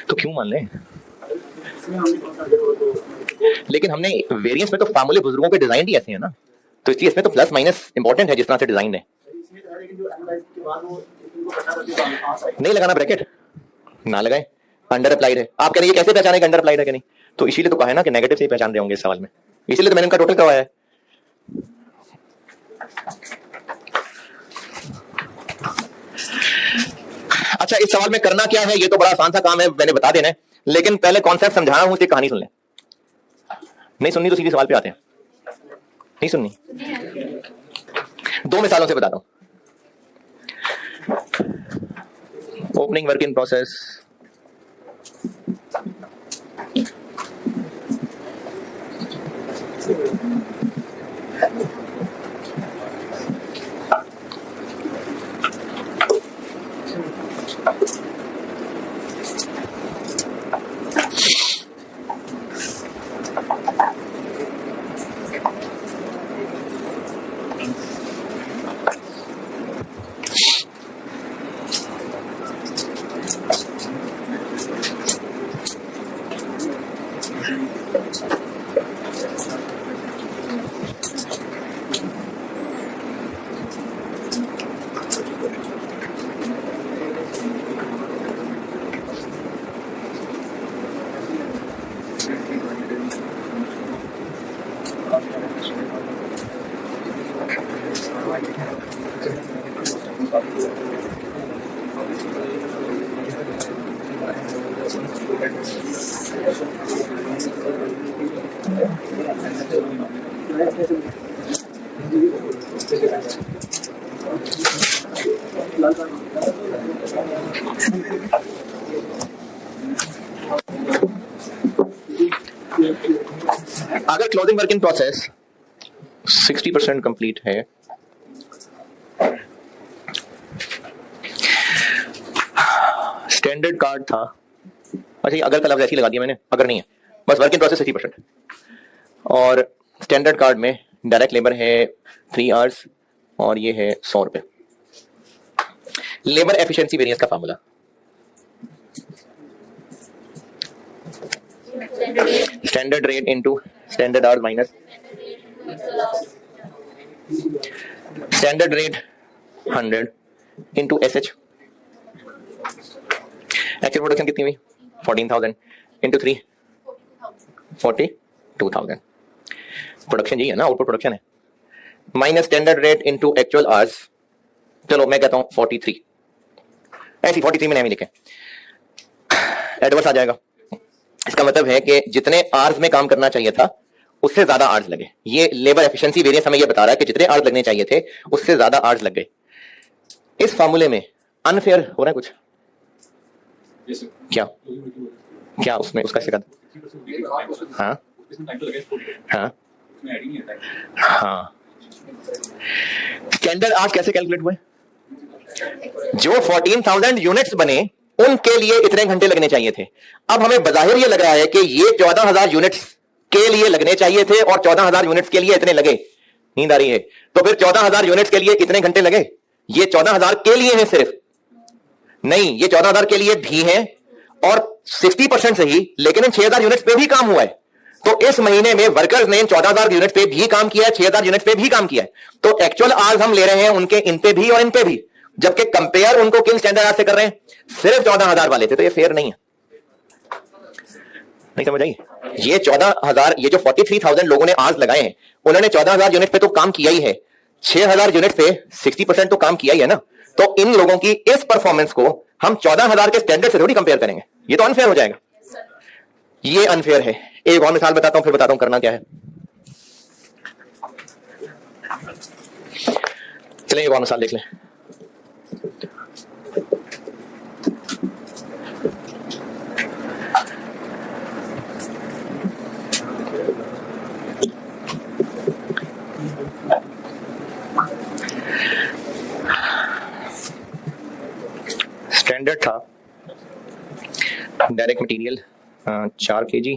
तो क्यों मान लें, लेकिन हमने वेरिएंस में तो फार्मूले बुजुर्गों के डिजाइन ही ऐसे हैं ना, तो इसलिए इसमें तो प्लस माइनस इंपॉर्टेंट है जिस तरह से डिजाइन है। नहीं लगाना ब्रैकेट, ना लगाए, अंडर अप्लाइड है। आप कह रहे हैं कैसे पहचानेगा अंडर अप्लाइड है कि नहीं, तो इसीलिए तो कहा है ना कि नेगेटिव से ही पहचान रहे होंगे इस सवाल में, इसीलिए तो मैंने उनका टोटल करवाया है। अच्छा, इस सवाल में करना क्या है, ये तो बड़ा आसान सा काम है, मैंने बता देना है, लेकिन पहले कॉन्सेप्ट समझाना हूं, इसकी कहानी सुन लें। नहीं सुननी तो सीधी सवाल पे आते हैं। नहीं सुननी, दो मिसालों से बताता हूं। ओपनिंग वर्क इन प्रोसेस, अगर closing work in process 60% complete है, स्टैंडर्ड कार्ड था, अच्छा ये अगर का लफ्ज ऐसे ही लगा दिया मैंने, अगर नहीं है, बस वर्क इन प्रोसेस 60%। और स्टैंडर्ड कार्ड में डायरेक्ट लेबर है 3 आवर्स और ये है 100 रुपए। लेबर एफिशिएंसी वेरिएंस का formula, standard rate into standard hours minus standard rate 100 into SH. Actual production कितनी हुई 14,000 इनटू 3 42,000। प्रोडक्शन यही है ना, आउटपुट प्रोडक्शन है, minus standard rate into actual hours, चलो मैं कहता हूं 43, ऐसी 43 में नहीं लिखे, एडवर्स आ जाएगा। इसका मतलब है कि जितने आवर्स में काम करना चाहिए था उससे ज्यादा आवर्स लगे। ये लेबर एफिशिएंसी वेरिएंस हमें ये बता रहा है कि जितने आवर्स लगने चाहिए थे उससे ज्यादा आवर्स लग गए। इस फार्मूले में अनफेयर हो रहा है कुछ? क्या क्या उसमें उसका शिकायत? हाँ हाँ हाँ, स्टैंडर्ड आवर्स कैसे कैलकुलेट हुए? जो 14,000 यूनिट्स बने उनके लिए इतने घंटे लगने चाहिए थे। अब हमें बजाहिर ये लग रहा है कि ये 14,000 यूनिट्स के लिए लगने चाहिए थे और 14,000 यूनिट्स के लिए इतने लगे। नींद आ रही है? तो फिर 14,000 यूनिट्स के लिए कितने घंटे लगे? ये 14,000 के लिए है सिर्फ नहीं, ये 14,000 के लिए भी है और 60% सही, लेकिन इन 6,000 यूनिट्स पे भी काम हुआ है। तो इस महीने में वर्कर्स ने इन 14,000 यूनिट्स पे भी काम किया है, 6,000 यूनिट्स पे भी काम किया है। तो एक्चुअल आवर्स हम ले रहे हैं उनके इन पे भी और इन पे भी, जबकि कंपेयर उनको किन स्टैंडर्ड आवर्स से कर रहे हैं? सिर्फ 14,000 वाले थे। तो ये फेयर नहीं है, नहीं समझ आई? ये 14,000, ये जो 43,000 लोगों ने आवर्स लगाए हैं उन्होंने 14,000 यूनिट पे तो काम किया ही है, 6,000 यूनिट पे 60% तो काम किया ही है ना। तो इन लोगों की इस परफॉर्मेंस को हम 14,000 के स्टैंडर्ड से थोड़ी कंपेयर करेंगे, ये तो अनफेयर हो जाएगा। ये अनफेयर है। एक और मिसाल बताता हूं, फिर बताता हूं करना क्या है। चलिए एक और मिसाल देख लें। स्टैंडर्ड था direct material 4 kg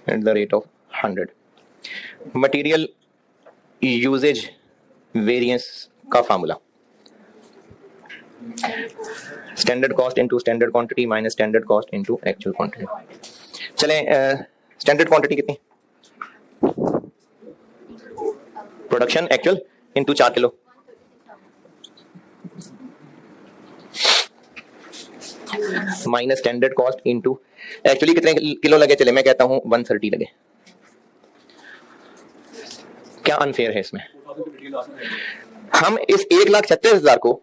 at the rate of 100। Material usage variance का formula, standard cost into standard quantity minus standard cost into actual quantity. चलें, स्टैंडर्ड क्वांटिटी कितनी? Production actual into 4 kilo, minus standard cost into actually कितने kilo लगे? चले मैं कहता हूं 130 लगे। क्या अनफेयर है इसमें? हम इस 1,36,000 को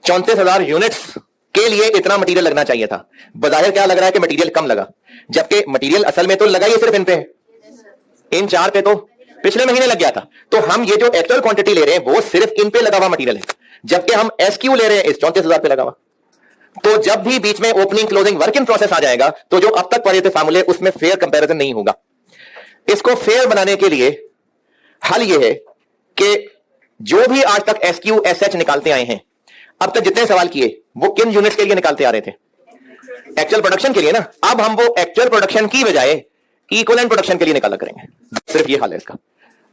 34,000 यूनिट्स के लिए इतना मटेरियल लगना चाहिए था। बाजार क्या लग रहा है कि मटेरियल कम लगा, जबकि मटेरियल असल में तो लगा ही सिर्फ इन पे, इन 4 पे तो पिछले महीने लग गया था। तो हम ये जो एक्चुअल क्वांटिटी ले रहे हैं वो सिर्फ इन पे लगा हुआ मटेरियल है, जबकि हम एसक्यू ले रहे हैं इस 34,000 पे लगा हुआ। तो जब भी बीच में opening closing work in process आ जाएगा तो जो अब तक पढ़े थे फार्मूले उसमें फेयर कंपैरिजन नहीं होगा। इसको फेयर बनाने के लिए हल यह है कि जो भी आज तक एसक्यू एसएच निकालते आए हैं, अब तक जितने सवाल किए वो किन यूनिट्स के लिए निकालते आ रहे थे? एक्चुअल प्रोडक्शन के लिए ना। अब हम वो एक्चुअल प्रोडक्शन की बजाय इक्विवेलेंट प्रोडक्शन के लिए निकाला करेंगे। सिर्फ ये हाल है इसका।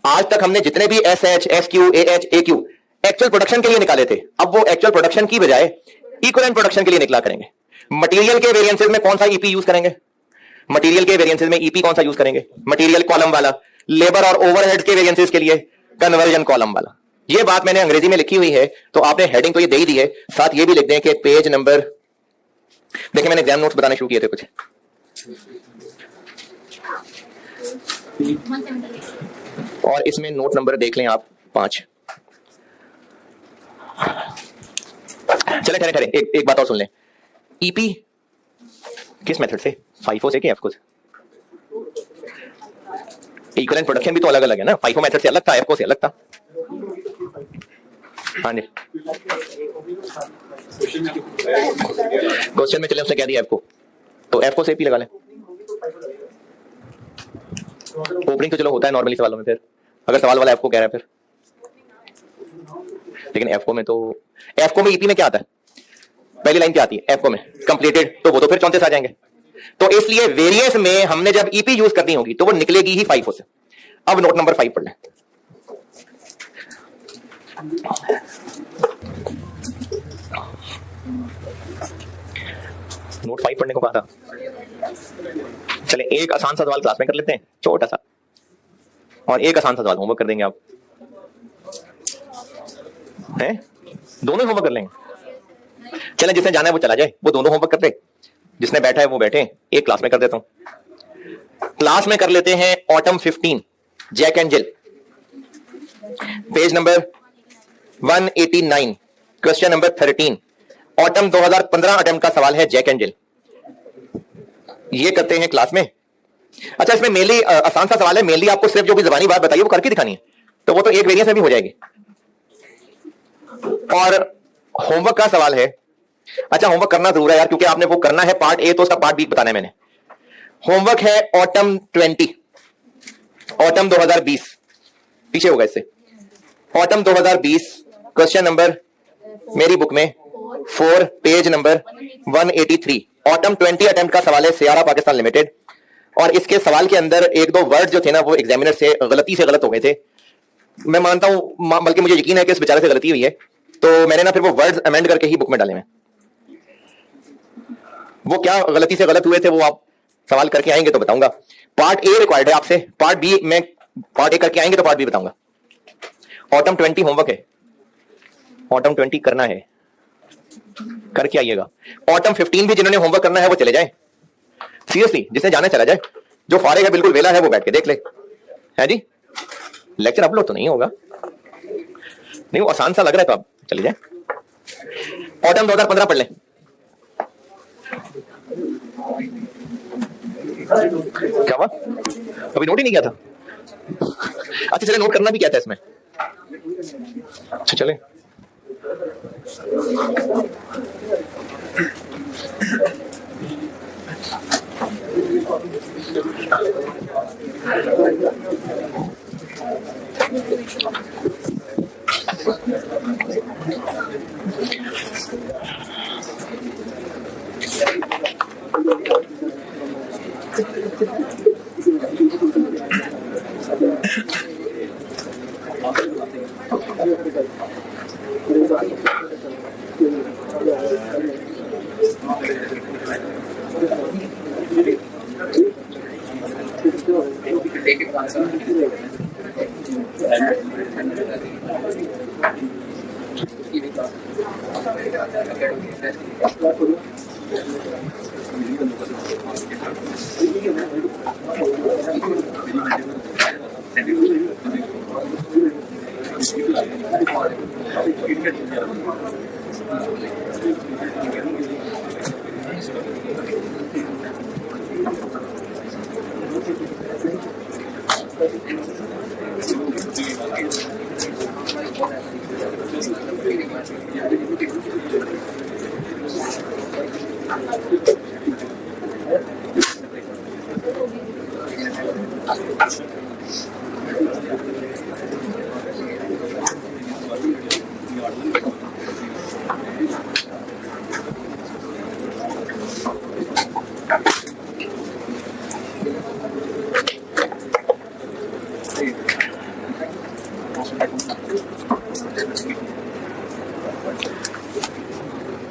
आज तक हमने जितने भी SH SQ AH AQ actual production के लिए निकाले थे, अब वो एक्चुअल प्रोडक्शन की बजाय इक्विवेलेंट प्रोडक्शन के लिए निकला करेंगे। मटेरियल के वेरिएंसेस में कौन सा ईपी यूज करेंगे? मटेरियल के वेरिएंसेस में ईपी कौन सा यूज करेंगे? मटेरियल कॉलम वाला। लेबर और ओवरहेड्स के वेरिएंसेस के लिए कन्वर्जन कॉलम वाला। ये बात मैंने अंग्रेजी में लिखी हुई है, तो आपने हेडिंग तो ये दे ही दी है, साथ ये भी लिख दें कि पेज नंबर, देखिए मैंने एग्जाम नोट्स बताने शुरू किए थे कुछ, और इसमें नोट नंबर देख लें आप 5। चले ठहरे ठहरे, एक बात और सुन लें। ईपी किस मेथड से? फाइफो से कि एफको से? इक्विवेलेंट प्रोडक्शन भी तो अलग अलग है ना, फाइफो मेथड से अलग था, एफको से अलग था। हाँ जी, क्वेश्चन में चले उसने क्या दिया एफको, तो एफको से पी लगा लें। ओपनिंग तो चलो होता है नॉर्मली सवालों में, फिर अगर सवाल वाला एफको कह रहा है फिर, लेकिन एफको में तो, एफको में ईपी में क्या आता है? पहली लाइन क्या आती है एफ में कंप्लीटेड, तो वो तो फिर 34 आ जाएंगे। तो इसलिए वेरिएंस में हमने जब ईपी यूज करनी होगी तो वो निकलेगी ही 5 से। अब नोट नंबर 5 पढ़ लें। नोट 5 पढ़ने को कहा था। चले एक आसान सा सवाल क्लास में कर लेते हैं, छोटा सा, और एक आसान सा सवाल होमवर्क कर देंगे। आप हैं दोनों होमवर्क कर लेंगे। चले जिसने जाना है वो चला जाए, वो दोनों होमवर्क कर ले, जिसने बैठा है वो बैठे। एक क्लास में कर देता हूं। क्लास में कर लेते हैं autumn 15 Jack and Jill, page number 189, question number 13। Autumn 2015 attempt का सवाल है जैक एंड जिल। ये करते हैं क्लास में। अच्छा, इसमें मेनली आसान सा सवाल है, मेनली आपको सिर्फ जो भी जबानी बात बताइए वो करके दिखानी है, तो वो तो एक वेरिएंस में भी हो जाएगी। और होमवर्क का सवाल है। अच्छा, होमवर्क करना जरूर है यार, क्योंकि आपने वो करना है पार्ट ए, तो उसका पार्ट बी बताना है मैंने। होमवर्क है ऑटम 20, ऑटम 2020, पीछे होगा इससे। ऑटम 2020 क्वेश्चन नंबर मेरी बुक में 4, पेज नंबर 183। ऑटम 20 अटेम्प्ट का सवाल है सियारा पाकिस्तान लिमिटेड। और इसके सवाल के अंदर एक दो वर्ड जो थे ना वो एग्जामिनर से गलती से गलत हो गए थे। मैं मानता हूं, बल्कि मुझे यकीन है कि इस बेचारे से गलती हुई है, तो मैंने ना फिर वो वर्ड्स अमेंड करके ही बुक में डाले हैं। वो क्या गलती से गलत हुए थे वो आप सवाल करके आएंगे तो बताऊंगा। पार्ट ए रिक्वायर्ड है आपसे, पार्ट बी में पार्ट ए करके आएंगे तो पार्ट बी बताऊंगा। ऑटम 20 होमवर्क है, ऑटम 20 करना है, करके आइएगा। ऑटम 15 भी जिन्होंने होमवर्क करना है वो चले जाएं, सीरियसली जिसने जाना चला जाए। जो फारिग है बिल्कुल वेला है वो बैठ के देख ले। है जी, लेक्चर अपलोड तो नहीं होगा, नहीं वो आसान सा लग रहा है तो आप चले जाए। ऑटम 2015 पढ़ लें। क्या हुआ, अभी नोट ही नहीं किया था? अच्छा चले, नोट करना भी क्या था इसमें। अच्छा चले,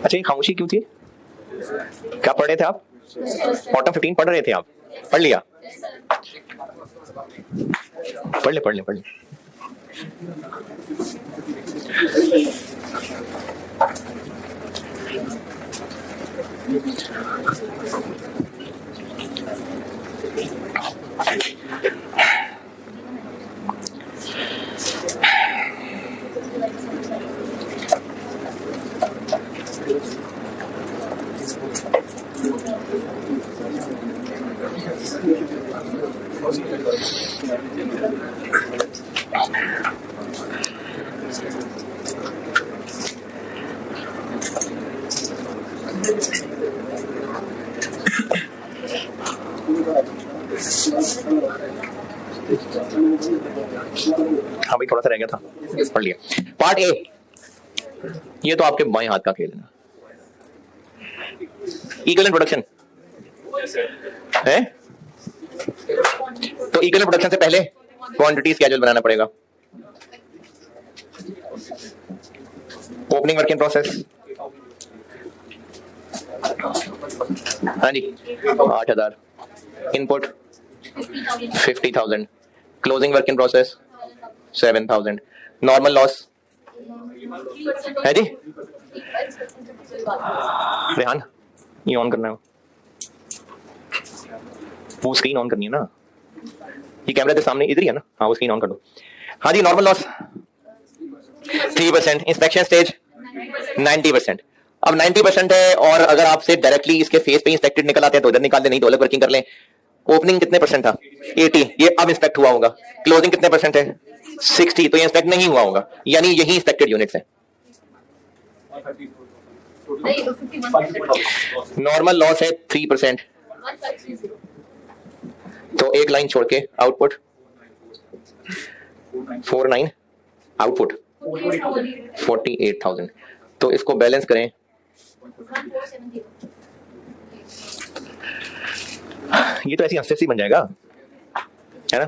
अच्छा ये खामोशी क्यों थी? क्या पढ़ रहे थे आप? ऑटम 15 पढ़ रहे थे आप? पढ़ लिया? पढ़ ले पढ़ ले पढ़ ले। हाँ भाई थोड़ा सा रह गया था, पढ़ लिया। पार्ट ए, ये तो आपके बाएं हाथ का खेल है ना, इक्विवेलेंट प्रोडक्शन है, तो इक्विवेलेंट प्रोडक्शन से पहले क्वांटिटी स्केड्यूल बनाना पड़ेगा। ओपनिंग वर्क इन प्रोसेस, हाँ जी 8,000, input 50,000, closing work in process 7,000, normal loss है जी। रेहान ये ऑन करना है, वो स्क्रीन ऑन करनी है ना, ये कैमरे के सामने इधर ही है ना, हाँ वो स्क्रीन ऑन कर दो। हाँ जी, नॉर्मल लॉस 3%, इंस्पेक्शन स्टेज 90%। अब 90% है, और अगर आपसे डायरेक्टली इसके फेस पे इंस्पेक्टेड निकल आते हैं तो इधर निकाल दे, नहीं तो अलग वर्किंग कर लें। ओपनिंग कितने परसेंट था? 80, ये अब इंस्पेक्ट हुआ होगा। क्लोजिंग कितने परसेंट है? 60, तो ये इंस्पेक्ट नहीं हुआ होगा, यानी यही इंस्पेक्टेड यूनिट्स है। नॉर्मल लॉस है 3%, तो एक लाइन छोड़ के आउटपुट 49, आउटपुट 48,000, तो इसको बैलेंस करें। ये तो ऐसी एफसीसी बन जाएगा, है ना।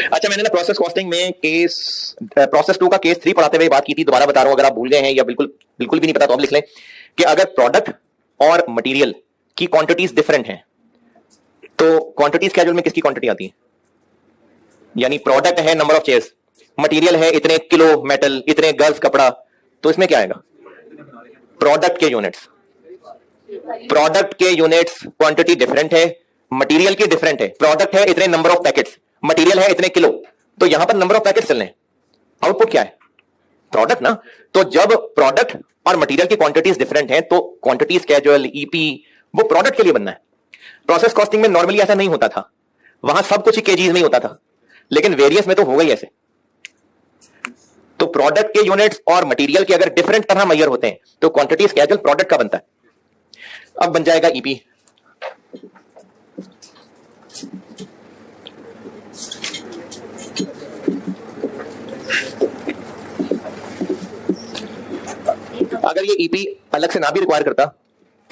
अच्छा, मैंने ना प्रोसेस कॉस्टिंग में केस प्रोसेस 2 का केस 3 पढ़ाते हुए बात की थी, दोबारा बता रहा हूं, अगर आप भूल गए हैं या बिल्कुल भी नहीं पता तो आप लिख लें कि अगर प्रोडक्ट और मटेरियल की क्वांटिटीज डिफरेंट हैं तो क्वांटिटी स्केड्यूल में किसकी क्वांटिटी आती है? यानी प्रोडक्ट है नंबर ऑफ चेयर्स, मटेरियल है इतने किलो मेटल, इतने गज कपड़ा, तो इसमें क्या आएगा? प्रोडक्ट के यूनिट्स। प्रोडक्ट के यूनिट्स क्वांटिटी डिफरेंट है, मटेरियल की डिफरेंट है। प्रोडक्ट है इतने नंबर ऑफ पैकेट्स, मटेरियल है इतने किलो, तो यहां पर नंबर ऑफ पैकेट्स चलने, आउटपुट क्या है? प्रोडक्ट ना। तो जब प्रोडक्ट और मटेरियल की क्वांटिटीज डिफरेंट हैं तो क्वांटिटी स्केड्यूल, ईपी, वो प्रोडक्ट के लिए बनना है। प्रोसेस कॉस्टिंग में नॉर्मली ऐसा नहीं होता था, वहां सब कुछ केजीज में ही होता था, लेकिन वेरियस में तो हो गई ऐसे। तो प्रोडक्ट के यूनिट्स और मटेरियल के अगर डिफरेंट तरह मेजर होते हैं तो क्वांटिटी स्केड्यूल प्रोडक्ट का बनता है। अब बन जाएगा ईपी। अगर ये ईपी अलग से ना भी रिक्वायर करता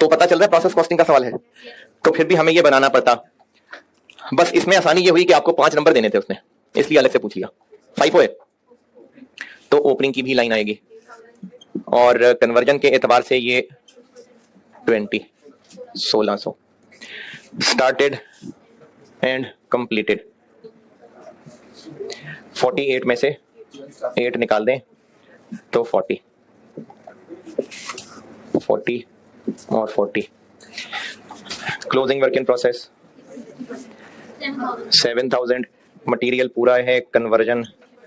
तो पता चल रहा है प्रोसेस कॉस्टिंग का सवाल है, तो फिर भी हमें ये बनाना पड़ता। बस इसमें आसानी ये हुई कि आपको 5 नंबर देने थे उसने, इसलिए अलग से पूछ लिया। 5 है तो ओपनिंग की भी लाइन आएगी, और कन्वर्जन के एतबार से ये 20, 1600 स्टार्टेड एंड कंप्लीटेड। 48 में से 8 निकाल दें तो 40 और 40। Closing work in process 7,000, material पूरा है, कन्वर्जन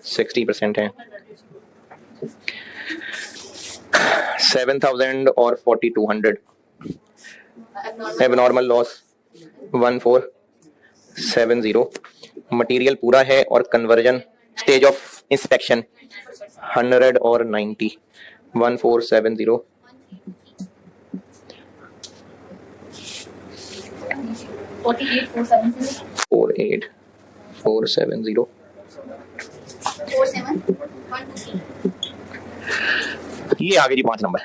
60% है। 7,000 और 4,200। एबनॉर्मल लॉस 1,470, मटेरियल पूरा है और कन्वर्जन स्टेज ऑफ इंस्पेक्शन 100 और 90, 1,470। 48,470। 47,123। ये आगे जी 5 नंबर।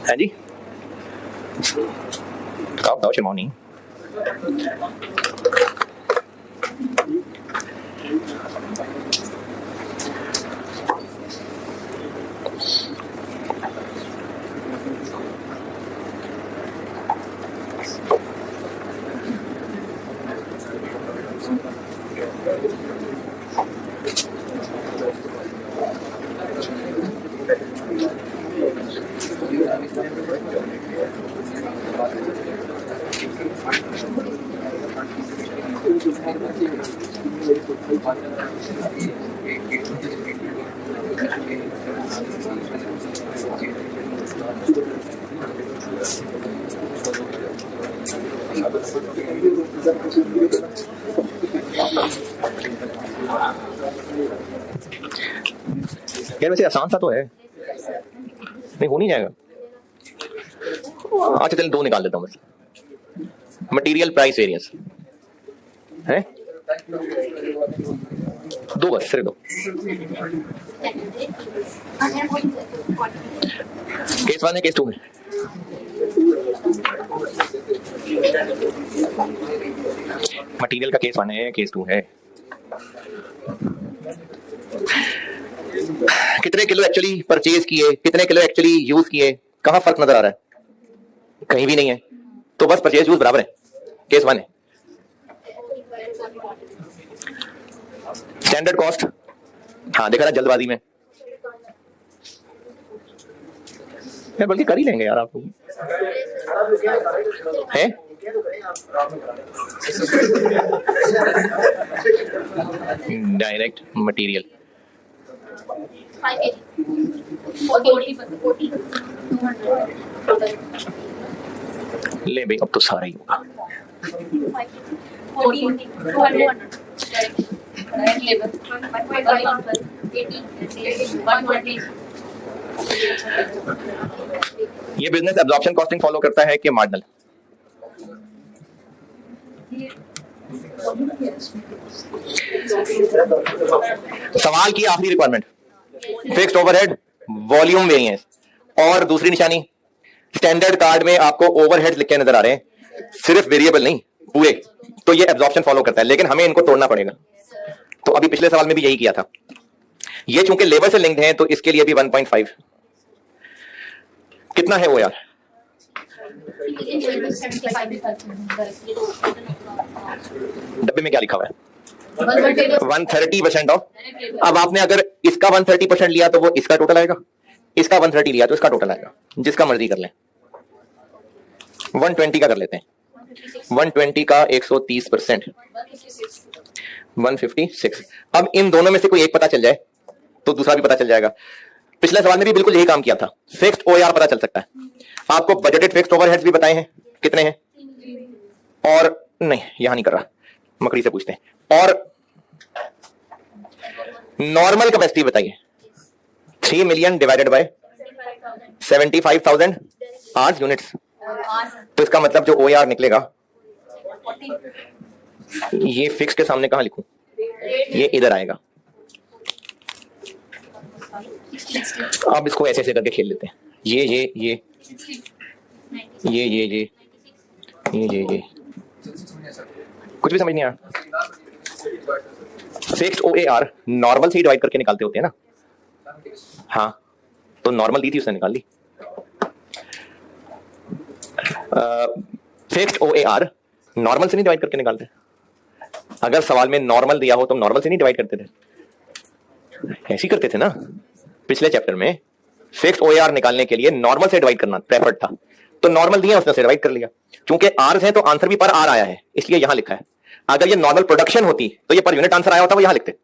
है जी, बताओ शर्माओ नहीं। यार वैसे आसान सा तो है, नहीं हो नहीं जाएगा। अच्छा चल 2 निकाल देता हूँ बस। मटेरियल प्राइस वेरिएंस है, दो बस, सिर्फ दो। केस 1 है, केस 2 है। मटेरियल का केस 1 है, केस 2 है। कितने किलो एक्चुअली परचेज किए, कितने किलो एक्चुअली यूज किए, कहां फर्क नजर आ रहा है? कहीं भी नहीं है, तो बस परचेज यूज बराबर है, केस 1 है। स्टैंडर्ड कॉस्ट, हाँ देखा ना जल्दबाजी में, बल्कि कर ही लेंगे यार आप लोग है। डायरेक्ट मटेरियल ले भाई, अब तो सारा ही होगा। ये बिजनेस एब्जॉर्प्शन कॉस्टिंग फॉलो करता है कि मार्जिनल? सवाल की आखिरी requirement fixed overhead, volume variance, और दूसरी निशानी स्टैंडर्ड कार्ड में आपको ओवरहेड्स लिखे नजर आ रहे हैं, सिर्फ वेरिएबल नहीं पूरे, तो ये एब्जॉर्प्शन फॉलो करता है, लेकिन हमें इनको तोड़ना पड़ेगा। तो अभी पिछले सवाल में भी यही किया था। ये चूंकि लेबर से लिंक्ड है तो इसके लिए भी 1.5 कितना है वो यार? डब्बे में क्या लिखा हुआ है? 130% ऑफ। अब आपने अगर इसका 130% लिया तो वो इसका टोटल आएगा, इसका 130 लिया तो इसका टोटल आएगा, जिसका मर्जी कर लें। 120 का कर लेते हैं, 120 का 130%, 156। अब इन दोनों में से कोई एक पता चल जाए तो दूसरा भी पता चल जाएगा। पिछले सवाल में भी बिल्कुल यही काम किया था। फिक्स्ड ओआर पता चल सकता है आपको, बजटेड फिक्स्ड ओवरहेड्स भी बताए हैं कितने हैं, और नहीं यहां नहीं कर रहा, मकड़ी से पूछते हैं। और नॉर्मल कैपेसिटी बताइए, 3 million divided by 75,000 hours units, तो इसका मतलब जो ओआर निकलेगा, ये फिक्स के सामने कहां लिखूं, ये इधर आएगा। अब इसको ऐसे ऐसे करके खेल लेते हैं, ये ये ये ये ये ये ये कुछ भी समझ नहीं आया। फिक्स्ड ओएआर नॉर्मल से ही डिवाइड करके निकालते होते हैं ना, हाँ तो नॉर्मल दी थी उसने निकाल ली। फिक्स्ड ओएआर नॉर्मल से नहीं डिवाइड करके निकालते। अगर सवाल में नॉर्मल दिया हो तो नॉर्मल से नहीं डिवाइड करते थे, ऐसे ही करते थे ना पिछले चैप्टर में। फिक्स्ड ओएआर निकालने के लिए नॉर्मल से डिवाइड करना प्रेफर्ड था, तो नॉर्मल दिया उसने से डिवाइड कर लिया। क्योंकि आर्स है तो आंसर भी पर आर आया है, इसलिए यहां लिखा है। अगर ये नॉर्मल प्रोडक्शन होती तो ये पर यूनिट आंसर आया होता, वो यहां लिखते।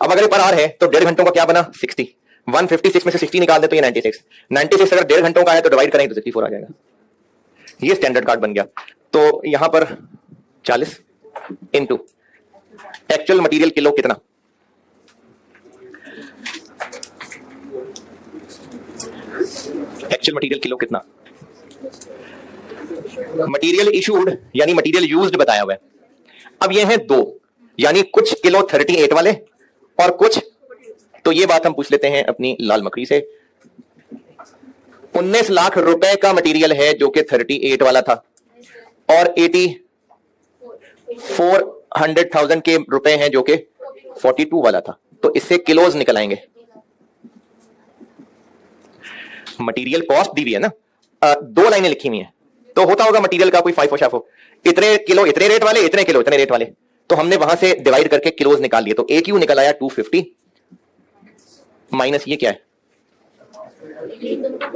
अब अगर ये पर आर है तो 1.5 घंटों का क्या बना, 60। 156 में से 60 निकाल दे तो ये 96। 96 अगर 1.5 घंटों का है तो डिवाइड करेंगे तो 64 आ जाएगा। ये स्टैंडर्ड कार्ड बन गया। तो यहां पर 40 इंटू एक्चुअल मटेरियल किलो कितना, एक्चुअल मटेरियल किलो कितना, मटेरियल इशूड यानी मटेरियल यूज्ड बताया हुआ है। अब ये है दो, यानी कुछ किलो 38 वाले और कुछ, तो ये बात हम पूछ लेते हैं अपनी लाल मकड़ी से। 19 लाख रुपए का मटेरियल है जो कि 38 वाला था, और 8400,000 के रुपए हैं जो कि 42 वाला था, तो इससे किलोज निकल आएंगे। मटेरियल कॉस्ट दी हुई है ना, दो लाइनें लिखी हुई हैं, तो होता होगा मटेरियल का कोई फाइफो शाफो, इतने किलो इतने रेट वाले, इतने किलो इतने रेट वाले, तो हमने वहां से डिवाइड करके किलोज निकाल लिए। तो एक यू निकल आया 250 माइनस ये क्या है,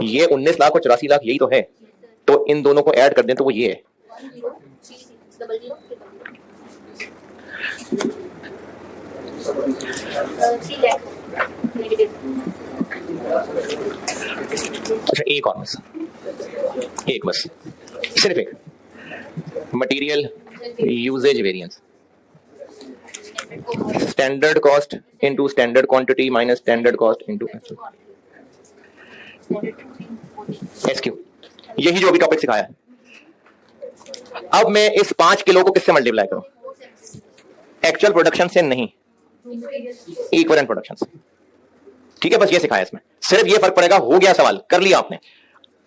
ये 19 लाख और 84 लाख यही तो है, तो इन दोनों को ऐड कर दें तो वो ये है। अच्छा एक और बस, एक बस, सिर्फ एक, material usage variance, standard cost into standard quantity minus standard cost into SQ, यही जो अभी टॉपिक सिखाया है। अब मैं इस 5 किलो को किससे मल्टीप्लाई करूं? एक्चुअल प्रोडक्शन से नहीं, इक्विवेलेंट प्रोडक्शन से। ठीक है, बस ये सिखाया इसमें, सिर्फ ये फर्क पड़ेगा। हो गया सवाल, कर लिया आपने।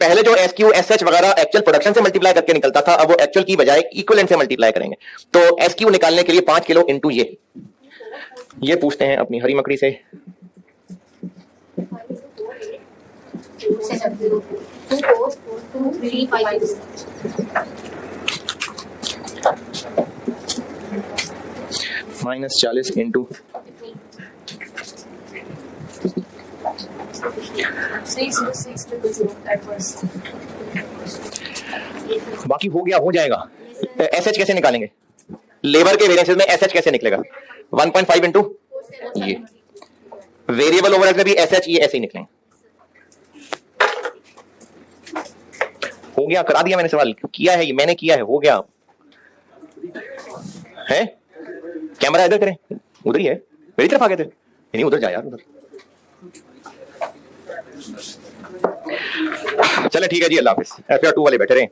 पहले जो SQ SH वगैरह एक्चुअल प्रोडक्शन से मल्टीप्लाई करके निकलता था, अब वो एक्चुअल की बजाय इक्विवेलेंट से मल्टीप्लाई करेंगे। तो SQ निकालने के लिए 5 किलो इंटू ये पूछते हैं अपनी हरी मकड़ी से। -40 इंटू बाकी हो गया, हो जाएगा। SH कैसे निकालेंगे? लेबर के वेरिएंसेस में SH कैसे निकलेगा? 1.5 इंटू ये वेरिएबल ओवरहेड में भी SH ये ऐसे ही निकलेंगे। हो गया, करा दिया मैंने सवाल, किया है, मैंने किया है, हो गया है। कैमरा इधर करें, उधर ही है, मेरी तरफ आ गए थे नहीं, उधर जा यार, उधर। चले ठीक है जी, अल्लाह हाफिज। FR2 वाले बैठे रहे।